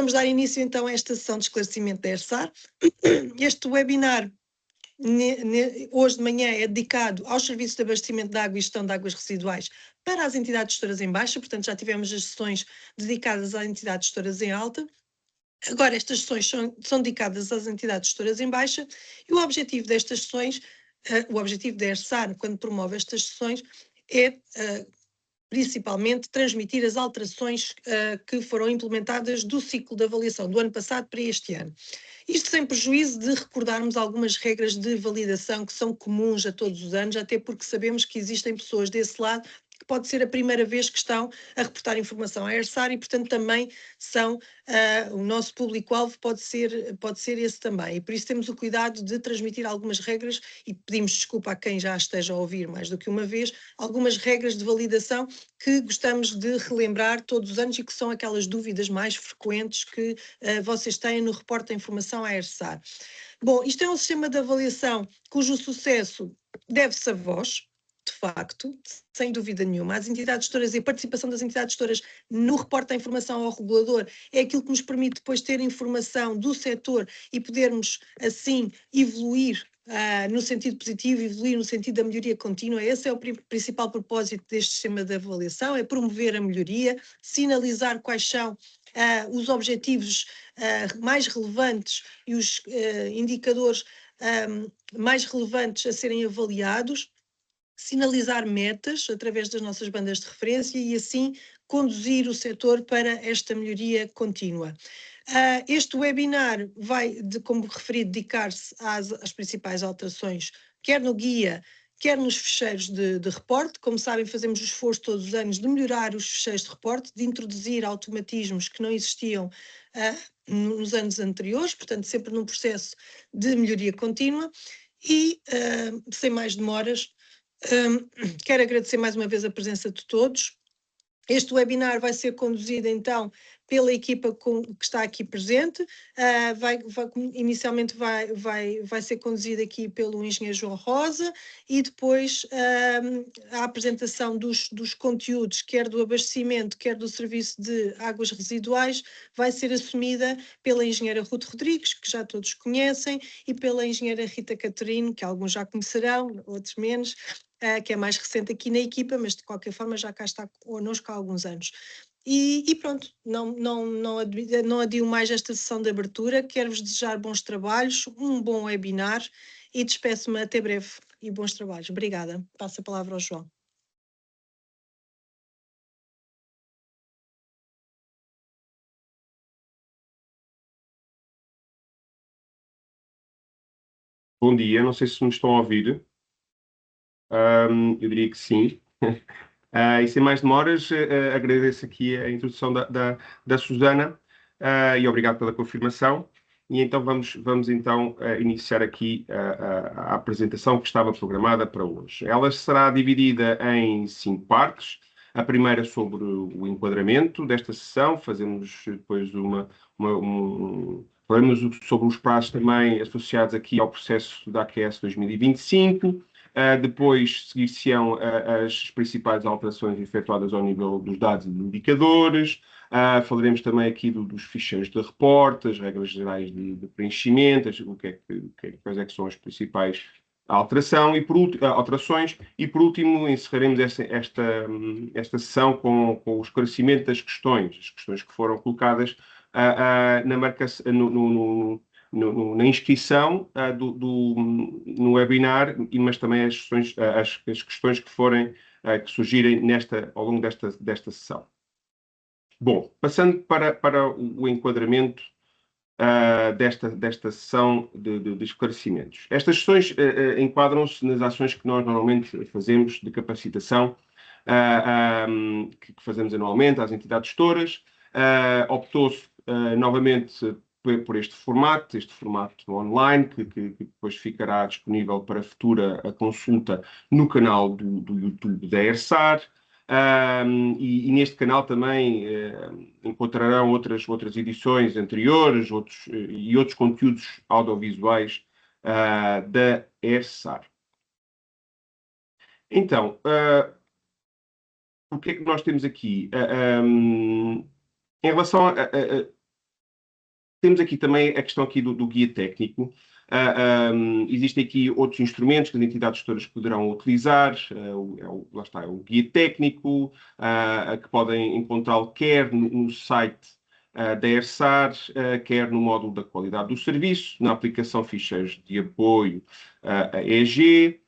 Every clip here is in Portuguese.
vamos dar início então a esta sessão de esclarecimento da ERSAR. Este webinar, hoje de manhã, é dedicado aos serviços de abastecimento de água e gestão de águas residuais para as entidades gestoras em baixa, portanto já tivemos as sessões dedicadas às entidades gestoras em alta. Agora estas sessões são dedicadas às entidades gestoras em baixa e o objetivo destas sessões, o objetivo da ERSAR, quando promove estas sessões, é principalmente transmitir as alterações que foram implementadas do ciclo de avaliação do ano passado para este ano. Isto sem prejuízo de recordarmos algumas regras de validação que são comuns a todos os anos, até porque sabemos que existem pessoas desse lado que pode ser a primeira vez que estão a reportar informação à ERSAR e, portanto, também são, o nosso público-alvo pode ser esse também. E por isso temos o cuidado de transmitir algumas regras e pedimos desculpa a quem já esteja a ouvir mais do que uma vez, algumas regras de validação que gostamos de relembrar todos os anos e que são aquelas dúvidas mais frequentes que vocês têm no reporte da informação à ERSAR. Bom, isto é um sistema de avaliação cujo sucesso deve-se a vós, de facto, sem dúvida nenhuma. As entidades gestoras e a participação das entidades gestoras no reporte da informação ao regulador é aquilo que nos permite depois ter informação do setor e podermos, assim, evoluir no sentido positivo, evoluir no sentido da melhoria contínua. Esse é o principal propósito deste sistema de avaliação, é promover a melhoria, sinalizar quais são os objetivos mais relevantes e os indicadores mais relevantes a serem avaliados, sinalizar metas através das nossas bandas de referência e assim conduzir o setor para esta melhoria contínua. Este webinar vai, como referido, dedicar-se às principais alterações, quer no guia, quer nos fecheiros de reporte. Como sabem, fazemos o esforço todos os anos de melhorar os fecheiros de reporte, de introduzir automatismos que não existiam nos anos anteriores, portanto, sempre num processo de melhoria contínua. E, sem mais demoras, quero agradecer mais uma vez a presença de todos. Este webinar vai ser conduzido, então, pela equipa que está aqui presente. Inicialmente vai ser conduzido aqui pelo engenheiro João Rosa e depois a apresentação dos conteúdos, quer do abastecimento, quer do serviço de águas residuais, vai ser assumida pela engenheira Ruth Rodrigues, que já todos conhecem, e pela engenheira Rita Catarino, que alguns já conhecerão, outros menos, que é mais recente aqui na equipa, mas de qualquer forma já cá está connosco há alguns anos. E pronto, não adio mais esta sessão de abertura, quero-vos desejar bons trabalhos, um bom webinar e despeço-me até breve e bons trabalhos. Obrigada. Passo a palavra ao João. Bom dia, não sei se me estão a ouvir. Eu diria que sim. E sem mais demoras, agradeço aqui a introdução da Susana e obrigado pela confirmação. E então vamos então iniciar aqui a apresentação que estava programada para hoje. Ela será dividida em 5 partes. A primeira sobre o enquadramento desta sessão, fazemos depois falaremos sobre os prazos também associados aqui ao processo da AQS 2025. Depois seguir-se-ão as principais alterações efetuadas ao nível dos dados e de indicadores. Falaremos também aqui dos ficheiros de reporte, as regras gerais de preenchimento, quais é que são as principais alterações. E por último encerraremos esta sessão com o esclarecimento das questões, as questões que foram colocadas na inscrição no webinar, mas também as questões que surgirem ao longo desta sessão. Bom, passando para o enquadramento desta sessão de esclarecimentos. Estas sessões enquadram-se nas ações que nós normalmente fazemos de capacitação, que fazemos anualmente às entidades gestoras. Optou-se novamente por este formato online, que depois ficará disponível para futura consulta no canal do YouTube da ERSAR. E neste canal também encontrarão outras edições anteriores e outros conteúdos audiovisuais da ERSAR. Então, o que é que nós temos aqui? Em relação Temos aqui também a questão aqui do guia técnico. Existem aqui outros instrumentos que as entidades gestoras poderão utilizar. Lá está, o guia técnico, que podem encontrá-lo quer no site da ERSAR, quer no módulo da qualidade do serviço, na aplicação ficheiros de apoio a EG.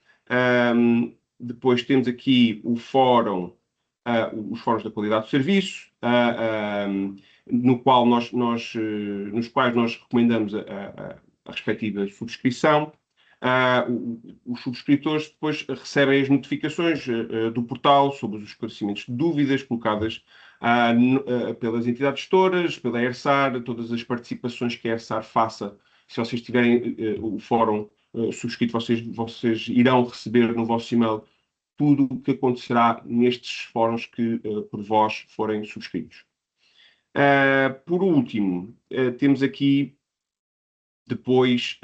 Depois temos aqui o fórum, os fóruns da qualidade do serviço, nos quais nós recomendamos a respectiva subscrição. Os subscritores depois recebem as notificações do portal sobre os esclarecimentos de dúvidas colocadas pelas entidades gestoras, pela ERSAR, todas as participações que a ERSAR faça. Se vocês tiverem o fórum subscrito, vocês irão receber no vosso e-mail tudo o que acontecerá nestes fóruns que por vós forem subscritos. Por último, temos aqui depois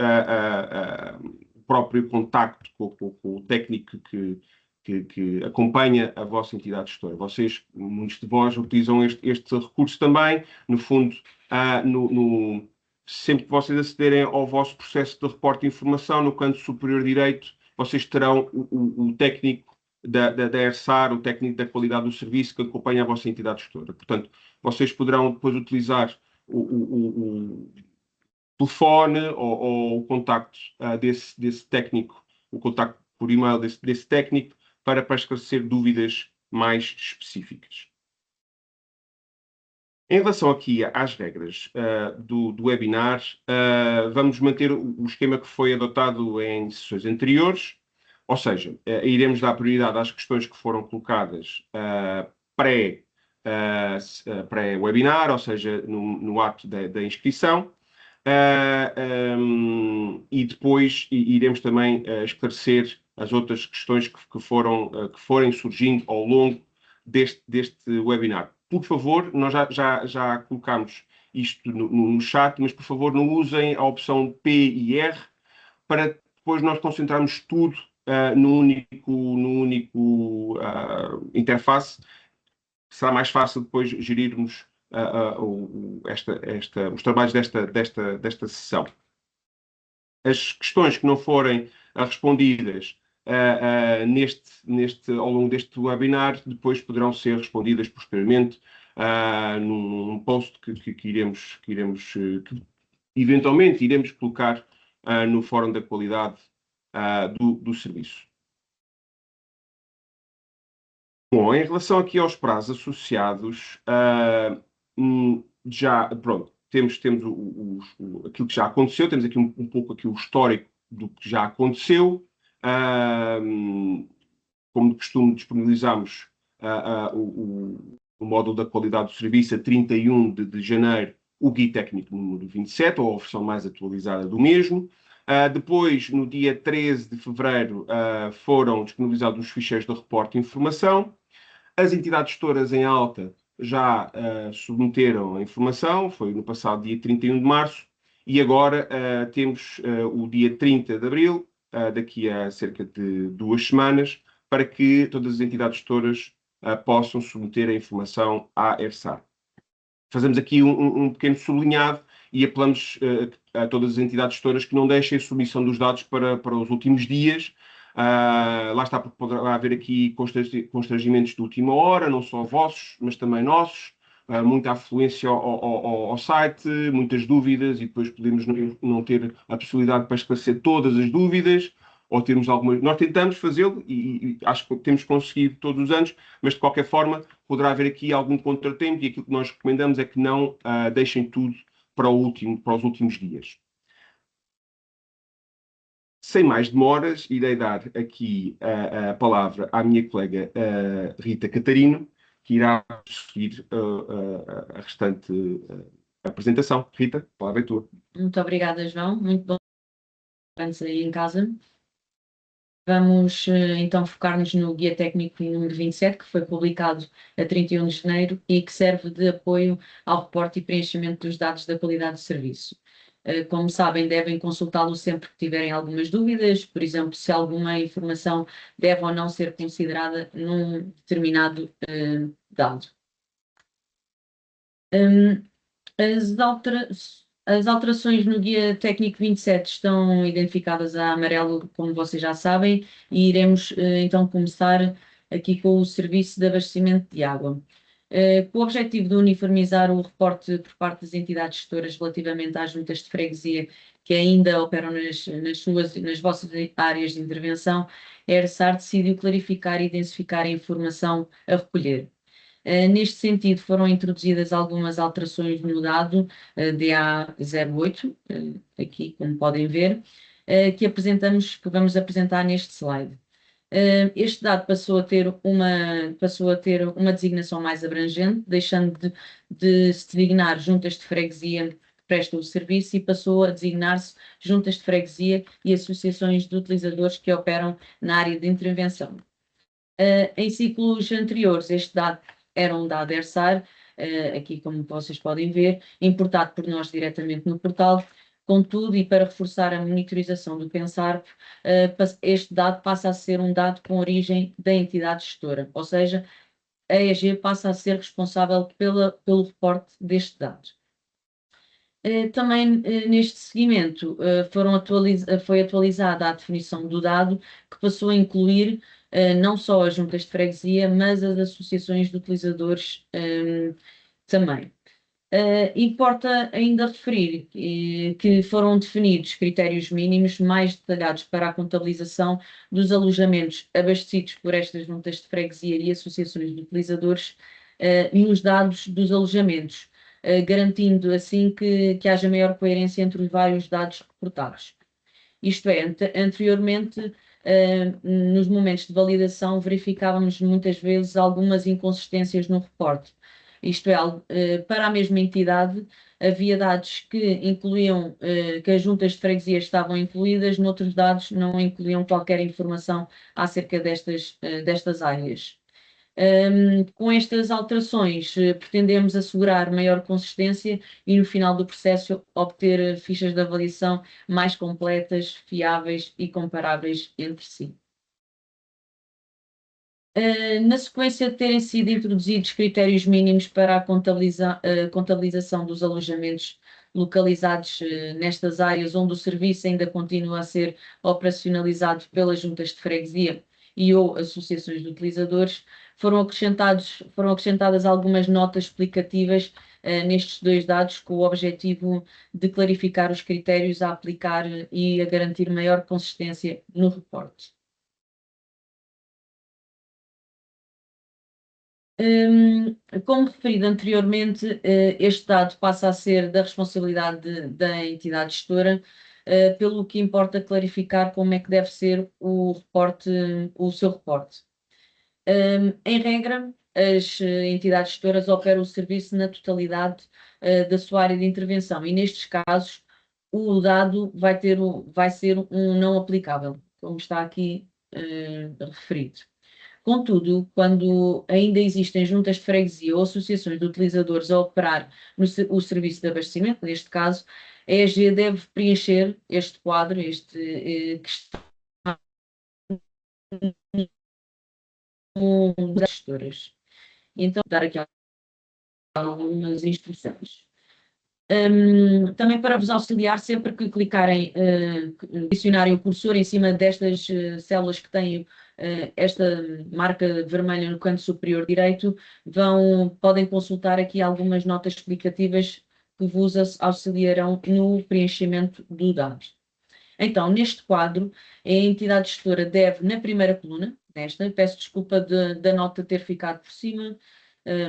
o próprio contacto com o técnico que acompanha a vossa entidade gestora. Muitos de vós utilizam este recurso também. No fundo, sempre que vocês acederem ao vosso processo de reporte de informação, no canto superior direito, vocês terão o técnico da ERSAR, o técnico da qualidade do serviço que acompanha a vossa entidade gestora. Portanto, vocês poderão depois utilizar o telefone ou o contacto desse técnico, o contacto por e-mail desse técnico, para esclarecer dúvidas mais específicas. Em relação aqui às regras do webinar, vamos manter o esquema que foi adotado em sessões anteriores, ou seja, iremos dar prioridade às questões que foram colocadas pré-webinar, ou seja, no ato da inscrição. E depois iremos também esclarecer as outras questões que forem surgindo ao longo deste webinar. Por favor, nós já colocámos isto no chat, mas por favor não usem a opção P e R para depois nós concentrarmos tudo no único interface. Será mais fácil depois gerirmos os trabalhos desta sessão. As questões que não forem respondidas ao longo deste webinar, depois poderão ser respondidas posteriormente num post que eventualmente iremos colocar no Fórum da Qualidade do Serviço. Bom, em relação aqui aos prazos associados, temos aquilo que já aconteceu, temos aqui um pouco aqui o histórico do que já aconteceu. Como de costume, disponibilizamos o módulo da qualidade do serviço a 31 de janeiro, o Guia Técnico número 27, ou a versão mais atualizada do mesmo. Depois, no dia 13 de fevereiro, foram disponibilizados os ficheiros de reporte de informação. As entidades gestoras em alta já submeteram a informação, foi no passado dia 31 de março, e agora temos o dia 30 de abril, daqui a cerca de 2 semanas, para que todas as entidades gestoras possam submeter a informação à ERSAR. Fazemos aqui um pequeno sublinhado e apelamos a todas as entidades gestoras que não deixem a submissão dos dados para os últimos dias. Lá está, porque poderá haver aqui constrangimentos de última hora, não só vossos, mas também nossos. Muita afluência ao site, muitas dúvidas, e depois podemos não ter a possibilidade para esclarecer todas as dúvidas, ou termos algumas. Nós tentamos fazê-lo e acho que temos conseguido todos os anos, mas de qualquer forma poderá haver aqui algum contratempo, e aquilo que nós recomendamos é que não deixem tudo para os últimos dias. Sem mais demoras, irei dar aqui a palavra à minha colega Rita Catarino, que irá seguir a restante apresentação. Rita, a palavra é tua. Muito obrigada, João. Muito bom estar aí em casa. Vamos então focar-nos no Guia Técnico número 27, que foi publicado a 31 de janeiro e que serve de apoio ao reporte e preenchimento dos dados da qualidade de serviço. Como sabem, devem consultá-lo sempre que tiverem algumas dúvidas, por exemplo, se alguma informação deve ou não ser considerada num determinado dado. As alterações no Guia Técnico 27 estão identificadas a amarelo, como vocês já sabem, e iremos então começar aqui com o serviço de abastecimento de água. Com o objetivo de uniformizar o reporte por parte das entidades gestoras relativamente às juntas de freguesia que ainda operam nas vossas áreas de intervenção, a ERSAR decidiu clarificar e densificar a informação a recolher. Neste sentido, foram introduzidas algumas alterações no dado DA08, aqui, como podem ver, que vamos apresentar neste slide. Este dado passou a ter uma designação mais abrangente, deixando de se designar juntas de freguesia que prestam o serviço e passou a designar-se juntas de freguesia e associações de utilizadores que operam na área de intervenção. Em ciclos anteriores, este dado era um dado ERSAR, aqui como vocês podem ver, importado por nós diretamente no portal. Contudo, e para reforçar a monitorização do PENSARP, este dado passa a ser um dado com origem da entidade gestora, ou seja, a EG passa a ser responsável pelo reporte deste dado. Também neste seguimento foi atualizada a definição do dado, que passou a incluir não só as juntas de freguesia, mas as associações de utilizadores também. Importa ainda referir que foram definidos critérios mínimos mais detalhados para a contabilização dos alojamentos abastecidos por estas juntas de freguesia e associações de utilizadores nos dados dos alojamentos, garantindo assim que haja maior coerência entre os vários dados reportados. Isto é, anteriormente, nos momentos de validação, verificávamos muitas vezes algumas inconsistências no reporte. Isto é, para a mesma entidade, havia dados que incluíam que as juntas de freguesia estavam incluídas, noutros dados não incluíam qualquer informação acerca destas áreas. Com estas alterações, pretendemos assegurar maior consistência e, no final do processo, obter fichas de avaliação mais completas, fiáveis e comparáveis entre si. Na sequência de terem sido introduzidos critérios mínimos para a contabilização dos alojamentos localizados nestas áreas onde o serviço ainda continua a ser operacionalizado pelas juntas de freguesia e ou associações de utilizadores, foram acrescentadas algumas notas explicativas nestes dois dados com o objetivo de clarificar os critérios a aplicar e a garantir maior consistência no reporte. Como referido anteriormente, este dado passa a ser da responsabilidade da entidade gestora, pelo que importa clarificar como é que deve ser o seu reporte. Em regra, as entidades gestoras operam o serviço na totalidade da sua área de intervenção e, nestes casos, o dado vai ser um não aplicável, como está aqui referido. Contudo, quando ainda existem juntas de freguesia ou associações de utilizadores a operar o serviço de abastecimento, neste caso, a EG deve preencher este quadro, que está das gestoras. Então, dar aqui algumas instruções. Também para vos auxiliar, sempre que clicarem, adicionarem o cursor em cima destas células que têm esta marca vermelha no canto superior direito, podem consultar aqui algumas notas explicativas que vos auxiliarão no preenchimento do dado. Então, neste quadro, a entidade gestora deve, na primeira coluna, peço desculpa da nota ter ficado por cima,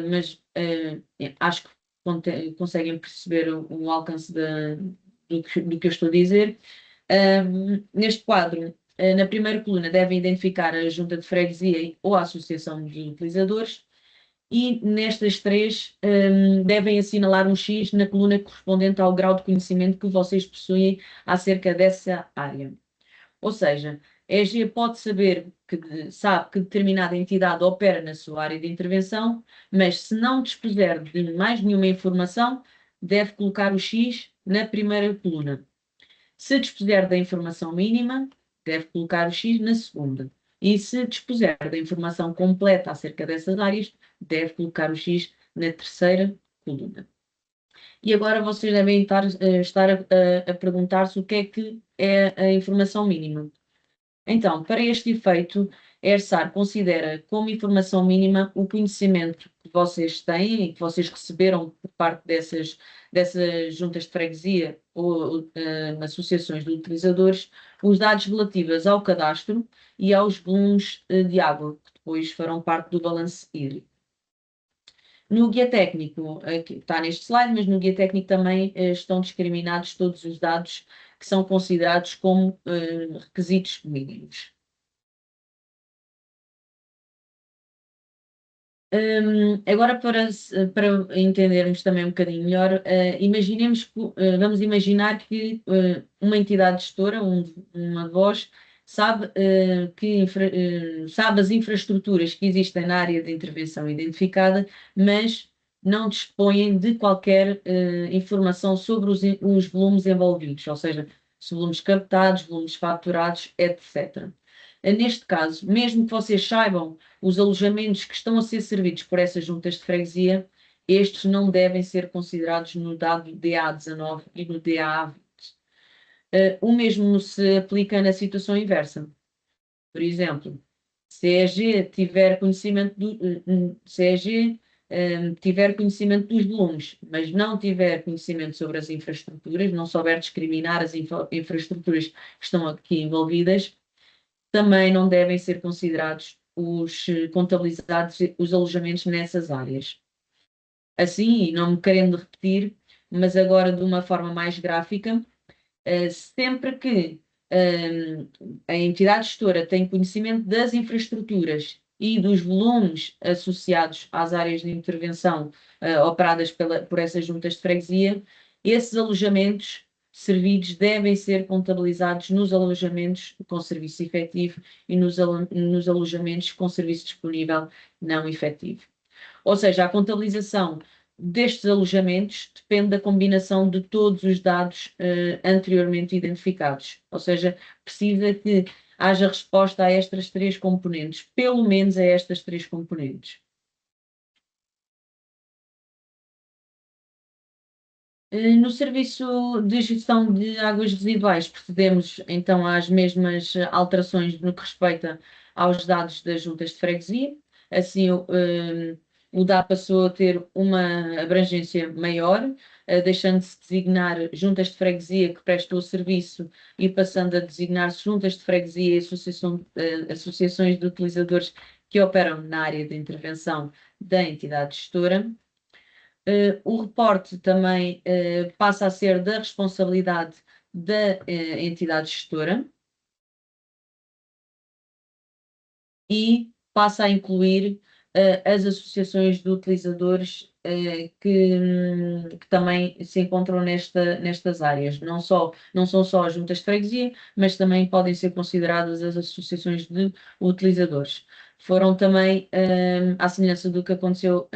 mas acho que conseguem perceber o alcance do que eu estou a dizer. Neste quadro, na primeira coluna, devem identificar a junta de freguesia ou a associação de utilizadores e nestas três devem assinalar um X na coluna correspondente ao grau de conhecimento que vocês possuem acerca dessa área. Ou seja, a EG sabe que determinada entidade opera na sua área de intervenção, mas se não dispuser de mais nenhuma informação, deve colocar o X na primeira coluna. Se dispuser da informação mínima, deve colocar o X na segunda. E se dispuser da informação completa acerca dessas áreas, deve colocar o X na terceira coluna. E agora vocês devem estar a perguntar-se o que é a informação mínima. Então, para este efeito, a ERSAR considera como informação mínima o conhecimento que vocês têm e que vocês receberam por parte dessas juntas de freguesia ou associações de utilizadores, os dados relativos ao cadastro e aos volumes de água, que depois farão parte do balanço hídrico. No guia técnico, aqui está neste slide, mas no guia técnico também estão discriminados todos os dados que são considerados como requisitos mínimos. Agora, para entendermos também um bocadinho melhor, imaginemos vamos imaginar que uma entidade gestora, uma de vós, sabe, sabe as infraestruturas que existem na área de intervenção identificada, mas não dispõem de qualquer informação sobre os volumes envolvidos, ou seja, os volumes captados, volumes faturados, etc. Neste caso, mesmo que vocês saibam os alojamentos que estão a ser servidos por essas juntas de freguesia, estes não devem ser considerados no dado DA19 e no DA20. O mesmo se aplica na situação inversa. Por exemplo, se a EG tiver conhecimento tiver conhecimento dos volumes, mas não tiver conhecimento sobre as infraestruturas, não souber discriminar as infraestruturas que estão aqui envolvidas, também não devem ser considerados contabilizados os alojamentos nessas áreas. Assim, e não me querendo repetir, mas agora de uma forma mais gráfica, sempre que a entidade gestora tem conhecimento das infraestruturas e dos volumes associados às áreas de intervenção operadas por essas juntas de freguesia, esses alojamentos servidos devem ser contabilizados nos alojamentos com serviço efetivo e nos alojamentos com serviço disponível não efetivo. Ou seja, a contabilização destes alojamentos depende da combinação de todos os dados anteriormente identificados. Ou seja, precisa que haja resposta a estas três componentes, pelo menos a estas três componentes. No serviço de gestão de águas residuais, procedemos então às mesmas alterações no que respeita aos dados das juntas de freguesia. Assim, o DA passou a ter uma abrangência maior, deixando-se designar juntas de freguesia que prestam o serviço e passando a designar-se juntas de freguesia e associações de utilizadores que operam na área de intervenção da entidade gestora. O reporte também passa a ser da responsabilidade da entidade gestora e passa a incluir as associações de utilizadores que também se encontram nestas áreas. Não são só as juntas de freguesia, mas também podem ser consideradas as associações de utilizadores. Foram também, à semelhança do que aconteceu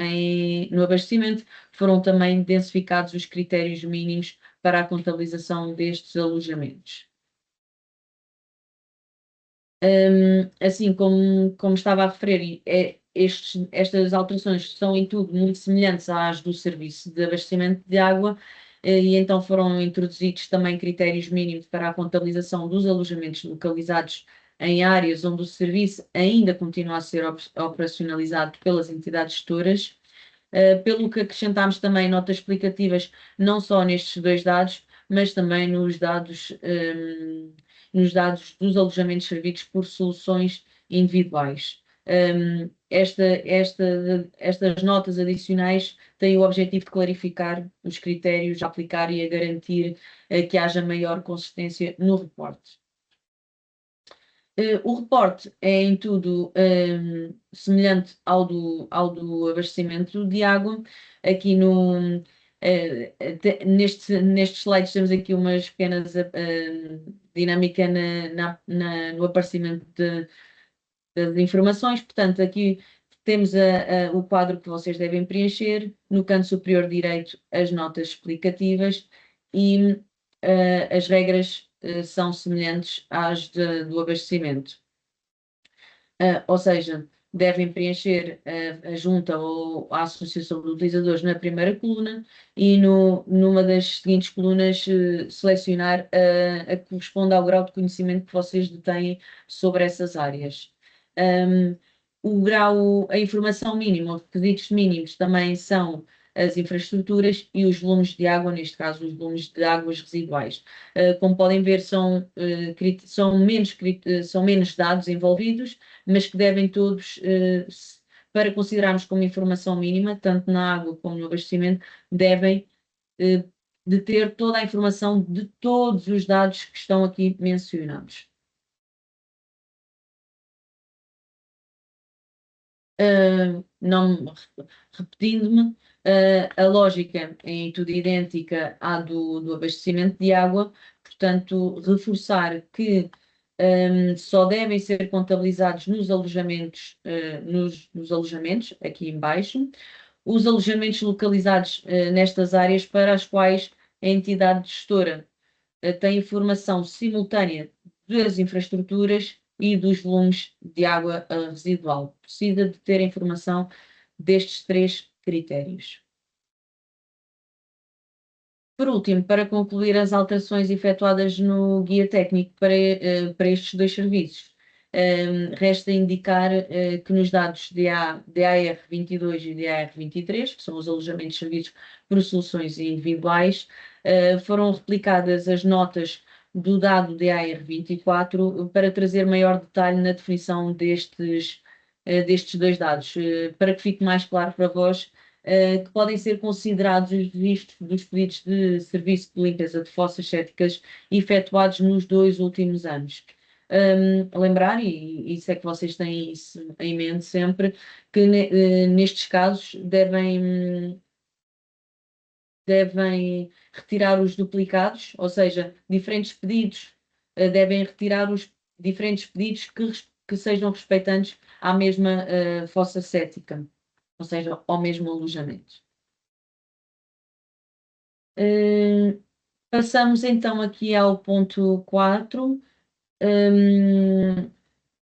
no abastecimento, foram também densificados os critérios mínimos para a contabilização destes alojamentos. Assim como estava a referir, estas alterações são em tudo muito semelhantes às do serviço de abastecimento de água, e então foram introduzidos também critérios mínimos para a contabilização dos alojamentos localizados em áreas onde o serviço ainda continua a ser operacionalizado pelas entidades gestoras, pelo que acrescentámos também notas explicativas não só nestes dois dados, mas também nos dados dos alojamentos servidos por soluções individuais. Estas notas adicionais têm o objetivo de clarificar os critérios a aplicar e a garantir que haja maior consistência no reporte. O reporte é em tudo semelhante ao do abastecimento de água. Aqui nestes slides temos aqui umas pequenas dinâmica no aparecimento das informações. Portanto, aqui temos o quadro que vocês devem preencher. No canto superior direito, as notas explicativas e as regras são semelhantes às do abastecimento. Ou seja, devem preencher a junta ou a associação de utilizadores na primeira coluna e numa das seguintes colunas selecionar a que corresponde ao grau de conhecimento que vocês detêm sobre essas áreas. O grau, a informação mínima, os requisitos mínimos também são as infraestruturas e os volumes de água, neste caso os volumes de águas residuais. Como podem ver, são menos dados envolvidos, mas que devem todos, para considerarmos como informação mínima, tanto na água como no abastecimento, devem de ter toda a informação de todos os dados que estão aqui mencionados. Não repetindo-me, a lógica é tudo idêntica à do abastecimento de água, portanto, reforçar que só devem ser contabilizados nos alojamentos, nos alojamentos, aqui em baixo, os alojamentos localizados nestas áreas para as quais a entidade gestora tem informação simultânea das infraestruturas e dos volumes de água residual. Precisa de ter informação destes 3 critérios. Por último, para concluir as alterações efetuadas no guia técnico para estes 2 serviços, resta indicar que nos dados DAR22 e DAR23, que são os alojamentos servidos por soluções individuais, foram replicadas as notas do dado DAR24 para trazer maior detalhe na definição destes 2 dados, para que fique mais claro para vós que podem ser considerados os registros dos pedidos de serviço de limpeza de fossas sépticas efetuados nos 2 últimos anos. Lembrar, e isso é que vocês têm isso em mente sempre, que nestes casos devem retirar os duplicados, ou seja, diferentes pedidos devem retirar os diferentes pedidos que sejam respeitantes à mesma fossa séptica, ou seja, ao mesmo alojamento. Passamos então aqui ao ponto 4.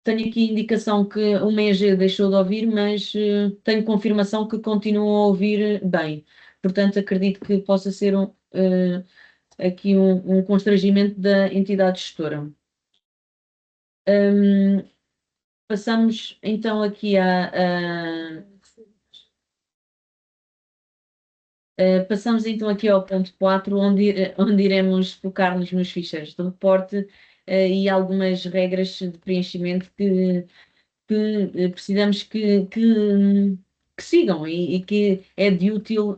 Tenho aqui indicação que o MEG deixou de ouvir, mas tenho confirmação que continuam a ouvir bem. Portanto, acredito que possa ser aqui um constrangimento da entidade gestora. Passamos então aqui passamos então aqui ao ponto 4, onde iremos focar-nos nos ficheiros de reporte e algumas regras de preenchimento que precisamos que sigam e que é de útil,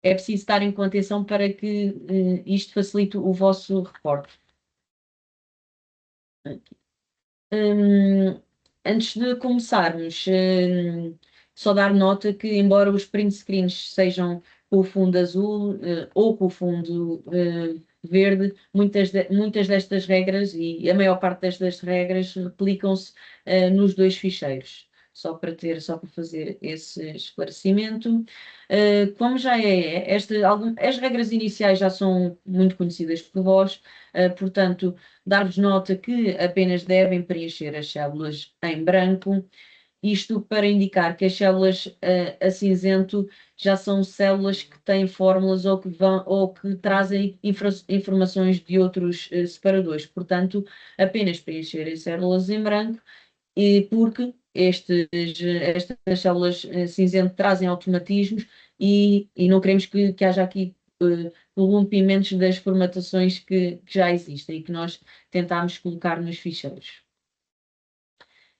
é preciso estarem com atenção para que isto facilite o vosso reporte. Antes de começarmos, só dar nota que, embora os print screens sejam com o fundo azul ou com o fundo verde, muitas destas regras e a maior parte destas regras replicam-se nos 2 ficheiros. Só para fazer esse esclarecimento. Como já as regras iniciais já são muito conhecidas por vós, portanto, dar-vos nota que apenas devem preencher as células em branco, isto para indicar que as células a cinzento já são células que têm fórmulas ou que trazem informações de outros separadores. Portanto, apenas preencher as células em branco, porque estas células cinzento trazem automatismos e não queremos que haja aqui corrompimentos das formatações que já existem e que nós tentámos colocar nos ficheiros.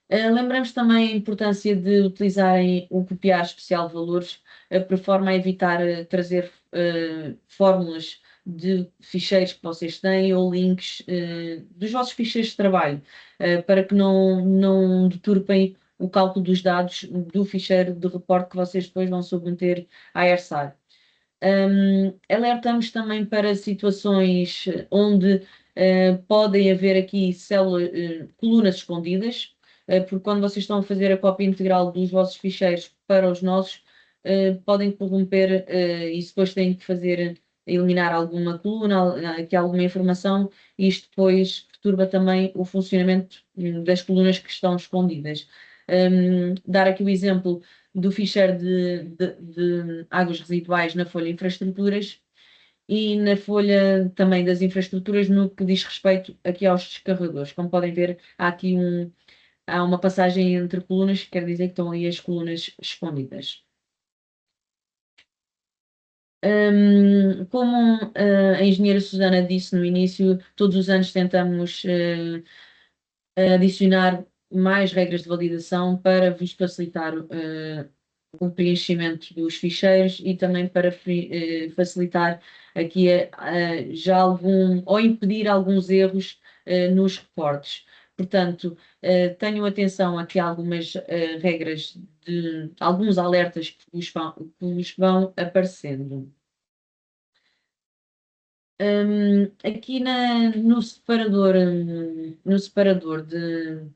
Lembramos também a importância de utilizarem o copiar especial de valores por forma a evitar trazer fórmulas de ficheiros que vocês têm ou links dos vossos ficheiros de trabalho para que não deturpem o cálculo dos dados do ficheiro de reporte que vocês depois vão submeter à ERSAR. Alertamos também para situações onde podem haver aqui colunas escondidas, porque quando vocês estão a fazer a cópia integral dos vossos ficheiros para os nossos, podem corromper e depois têm que eliminar alguma coluna, aqui alguma informação, e isto depois perturba também o funcionamento das colunas que estão escondidas. dar aqui o exemplo do ficheiro de águas residuais na folha infraestruturas e na folha também das infraestruturas no que diz respeito aqui aos descarregadores. Como podem ver, há uma passagem entre colunas, que quer dizer que estão aí as colunas escondidas. Como a engenheira Susana disse no início, todos os anos tentamos adicionar mais regras de validação para vos facilitar o preenchimento dos ficheiros e também para facilitar aqui já ou impedir alguns erros nos reportes. Portanto, tenham atenção aqui a algumas regras de alguns alertas que vos vão aparecendo. Aqui no separador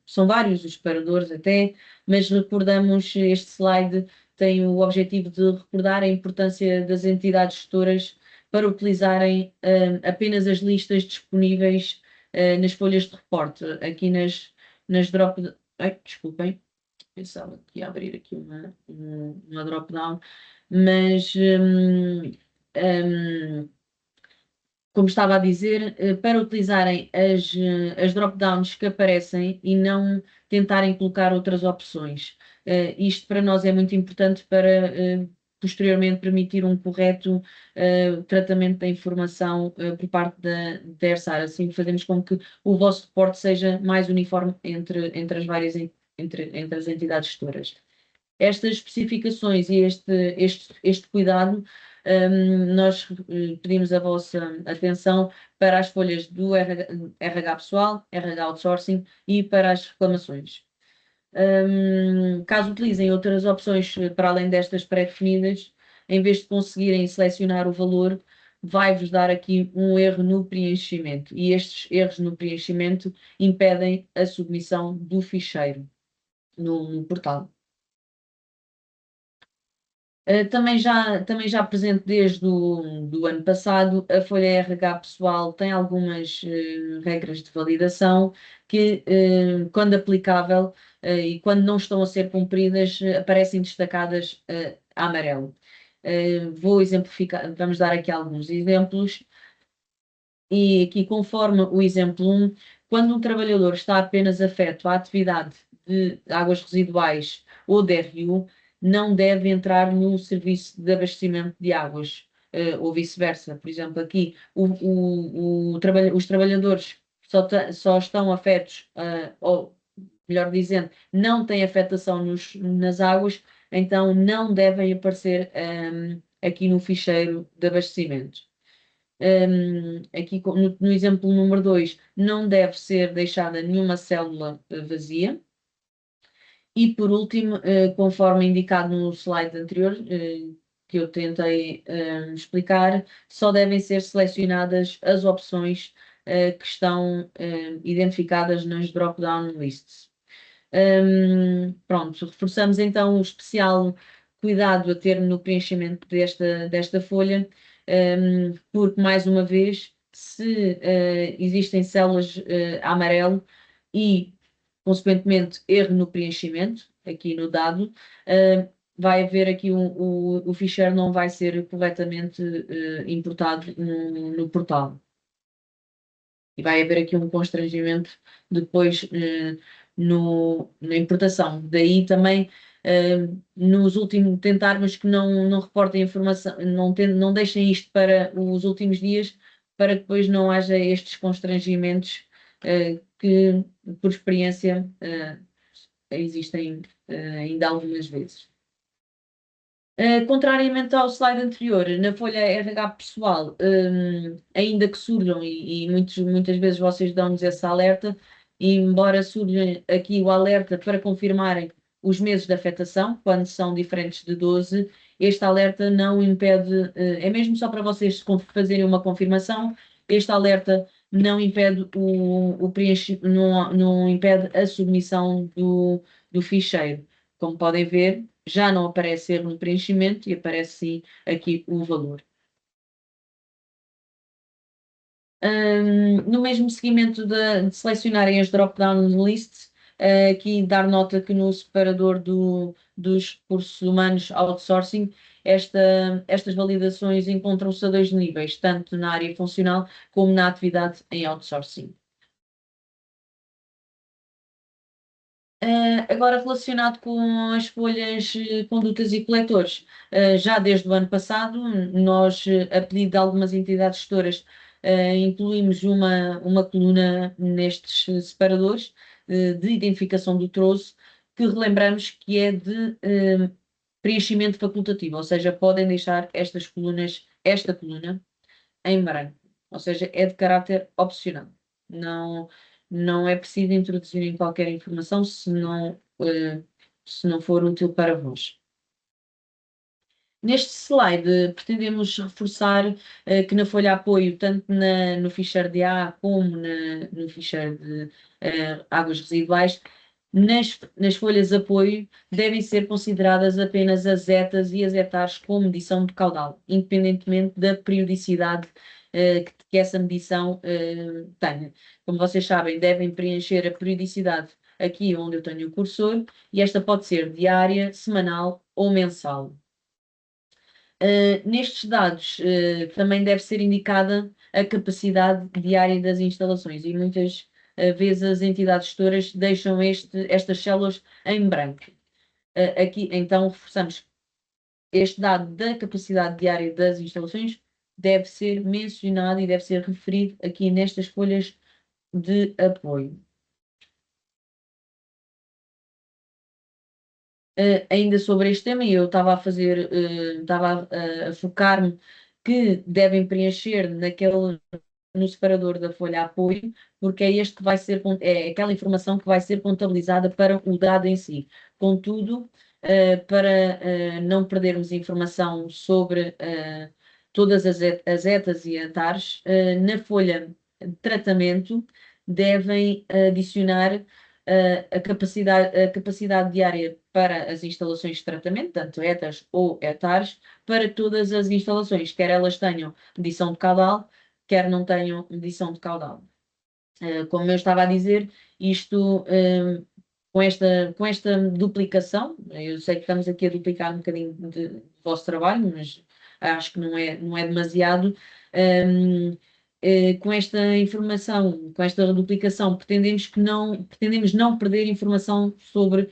são vários os separadores até, mas recordamos, este slide tem o objetivo de recordar a importância das entidades gestoras para utilizarem apenas as listas disponíveis nas folhas de reporte. Aqui nas drop... desculpem, pensava que ia abrir aqui uma drop-down, mas como estava a dizer, para utilizarem as drop-downs que aparecem e não tentarem colocar outras opções. Isto para nós é muito importante para posteriormente permitir um correto tratamento da informação por parte da ERSAR. Assim fazemos com que o vosso reporte seja mais uniforme entre as várias entre as entidades gestoras. Estas especificações e este cuidado, nós pedimos a vossa atenção para as folhas do RH pessoal, RH outsourcing e para as reclamações. Caso utilizem outras opções para além destas pré-definidas, em vez de conseguirem selecionar o valor, vai-vos dar aqui um erro no preenchimento e estes erros no preenchimento impedem a submissão do ficheiro no portal. Também já presente desde o ano passado, a folha RH pessoal tem algumas regras de validação que, quando aplicável e quando não estão a ser cumpridas, aparecem destacadas a amarelo. Vou exemplificar, vamos dar aqui alguns exemplos. E aqui, conforme o exemplo 1, quando um trabalhador está apenas afeto à atividade de águas residuais ou de RU, não deve entrar no serviço de abastecimento de águas, ou vice-versa. Por exemplo, aqui os trabalhadores só estão afetos, ou melhor dizendo, não têm afetação nas águas, então não devem aparecer aqui no ficheiro de abastecimento. Aqui no exemplo número 2, não deve ser deixada nenhuma célula vazia. E por último, conforme indicado no slide anterior, que eu tentei explicar, só devem ser selecionadas as opções que estão identificadas nas drop-down lists. Pronto, reforçamos então o especial cuidado a ter no preenchimento desta folha, porque, mais uma vez, se existem células amarelo e, consequentemente, erro no preenchimento, aqui no dado, vai haver aqui o ficheiro não vai ser corretamente importado no portal. E vai haver aqui um constrangimento depois na importação. Daí também nos últimos tentarmos que não reportem informação, não deixem isto para os últimos dias, para que depois não haja estes constrangimentos que, por experiência, existem ainda algumas vezes. Contrariamente ao slide anterior, na folha RH pessoal, ainda que surjam, e muitas vezes vocês dão-nos esse alerta, e embora surja aqui o alerta para confirmarem os meses de afetação, quando são diferentes de 12, este alerta não impede, é mesmo só para vocês fazerem uma confirmação, este alerta não impede não impede a submissão do ficheiro. Como podem ver, já não aparece erro no preenchimento e aparece sim aqui o valor. No mesmo seguimento de selecionarem as drop-down lists, Aqui dar nota que no separador dos recursos humanos outsourcing, estas validações encontram-se a 2 níveis, tanto na área funcional como na atividade em outsourcing. Agora, relacionado com as folhas, condutas e coletores, já desde o ano passado, nós, a pedido de algumas entidades gestoras, incluímos uma coluna nestes separadores, de identificação do troço, que relembramos que é de preenchimento facultativo, ou seja, podem deixar esta coluna em branco, ou seja, é de caráter opcional. Não é preciso introduzirem qualquer informação se não for útil para vós. Neste slide, pretendemos reforçar que na folha apoio, tanto no ficheiro de A como no ficheiro de águas residuais, nas folhas apoio devem ser consideradas apenas as etas e as hectares com medição de caudal, independentemente da periodicidade que essa medição tenha. Como vocês sabem, devem preencher a periodicidade aqui onde eu tenho o cursor, e esta pode ser diária, semanal ou mensal. Nestes dados, também deve ser indicada a capacidade diária das instalações, e muitas vezes as entidades gestoras deixam estas células em branco. Aqui, então, reforçamos este dado da capacidade diária das instalações deve ser mencionado e deve ser referido aqui nestas folhas de apoio. Ainda sobre este tema, eu estava a focar-me que devem preencher no separador da folha apoio, porque é este que vai ser, é aquela informação que vai ser contabilizada para o dado em si. Contudo, para não perdermos informação sobre todas as etas e antares, na folha de tratamento devem adicionar a capacidade diária para as instalações de tratamento, tanto etas ou hectares, para todas as instalações, quer elas tenham medição de caudal, quer não tenham medição de caudal. Como eu estava a dizer, isto com esta duplicação, eu sei que estamos aqui a duplicar um bocadinho do vosso trabalho, mas acho que não é demasiado. Com esta informação, com esta duplicação, pretendemos não perder informação sobre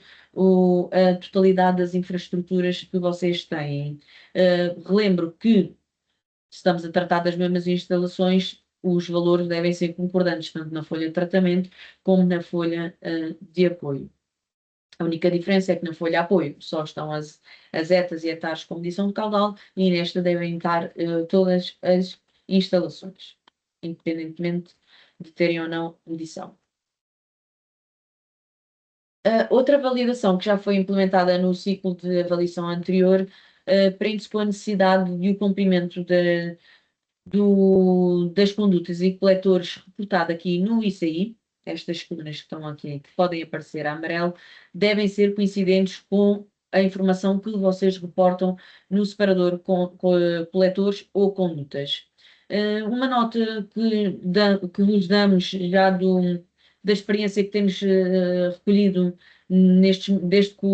a totalidade das infraestruturas que vocês têm. Relembro que se estamos a tratar das mesmas instalações, os valores devem ser concordantes, tanto na folha de tratamento como na folha de apoio. A única diferença é que na folha de apoio só estão as etas e hectares com medição de caudal, e nesta devem estar todas as instalações, independentemente de terem ou não medição. Outra validação que já foi implementada no ciclo de avaliação anterior prende-se com a necessidade de o cumprimento das condutas e coletores reportado aqui no ICI. Estas colunas que estão aqui, que podem aparecer a amarelo, devem ser coincidentes com a informação que vocês reportam no separador com coletores ou condutas. Uma nota que vos damos já da experiência que temos recolhido desde que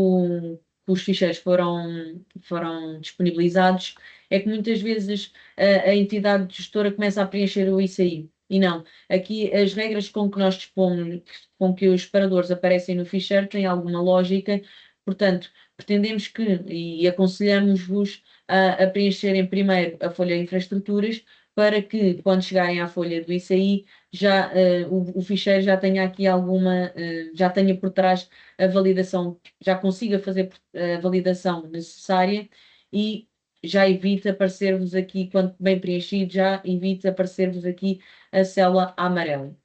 os ficheiros foram disponibilizados, é que muitas vezes a entidade gestora começa a preencher o ICI. E não, aqui as regras com que nós dispomos, com que os separadores aparecem no ficheiro, têm alguma lógica, portanto, pretendemos que, e aconselhamos-vos a preencherem primeiro a folha de infraestruturas, para que, quando chegarem à folha do ICI, já, o ficheiro já tenha aqui já tenha por trás a validação, já consiga fazer a validação necessária, e já evite aparecer-vos aqui, quando bem preenchido, já evite aparecer-vos aqui a célula amarela.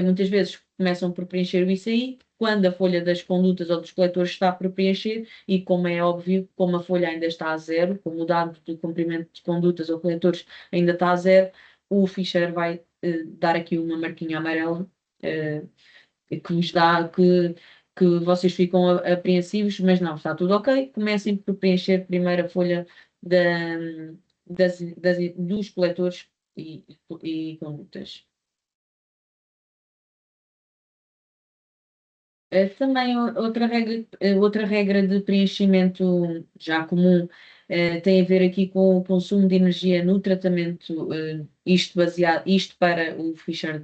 Muitas vezes começam por preencher o ICI, quando a folha das condutas ou dos coletores está por preencher, e como é óbvio, como a folha ainda está a zero, como o dado de cumprimento de condutas ou coletores ainda está a zero, o ficheiro vai dar aqui uma marquinha amarela que vos dá que vocês ficam apreensivos, mas não, está tudo ok. Comecem por preencher primeiro a folha dos coletores e condutas. Também outra regra de preenchimento já comum tem a ver aqui com o consumo de energia no tratamento, isto para o ficheiro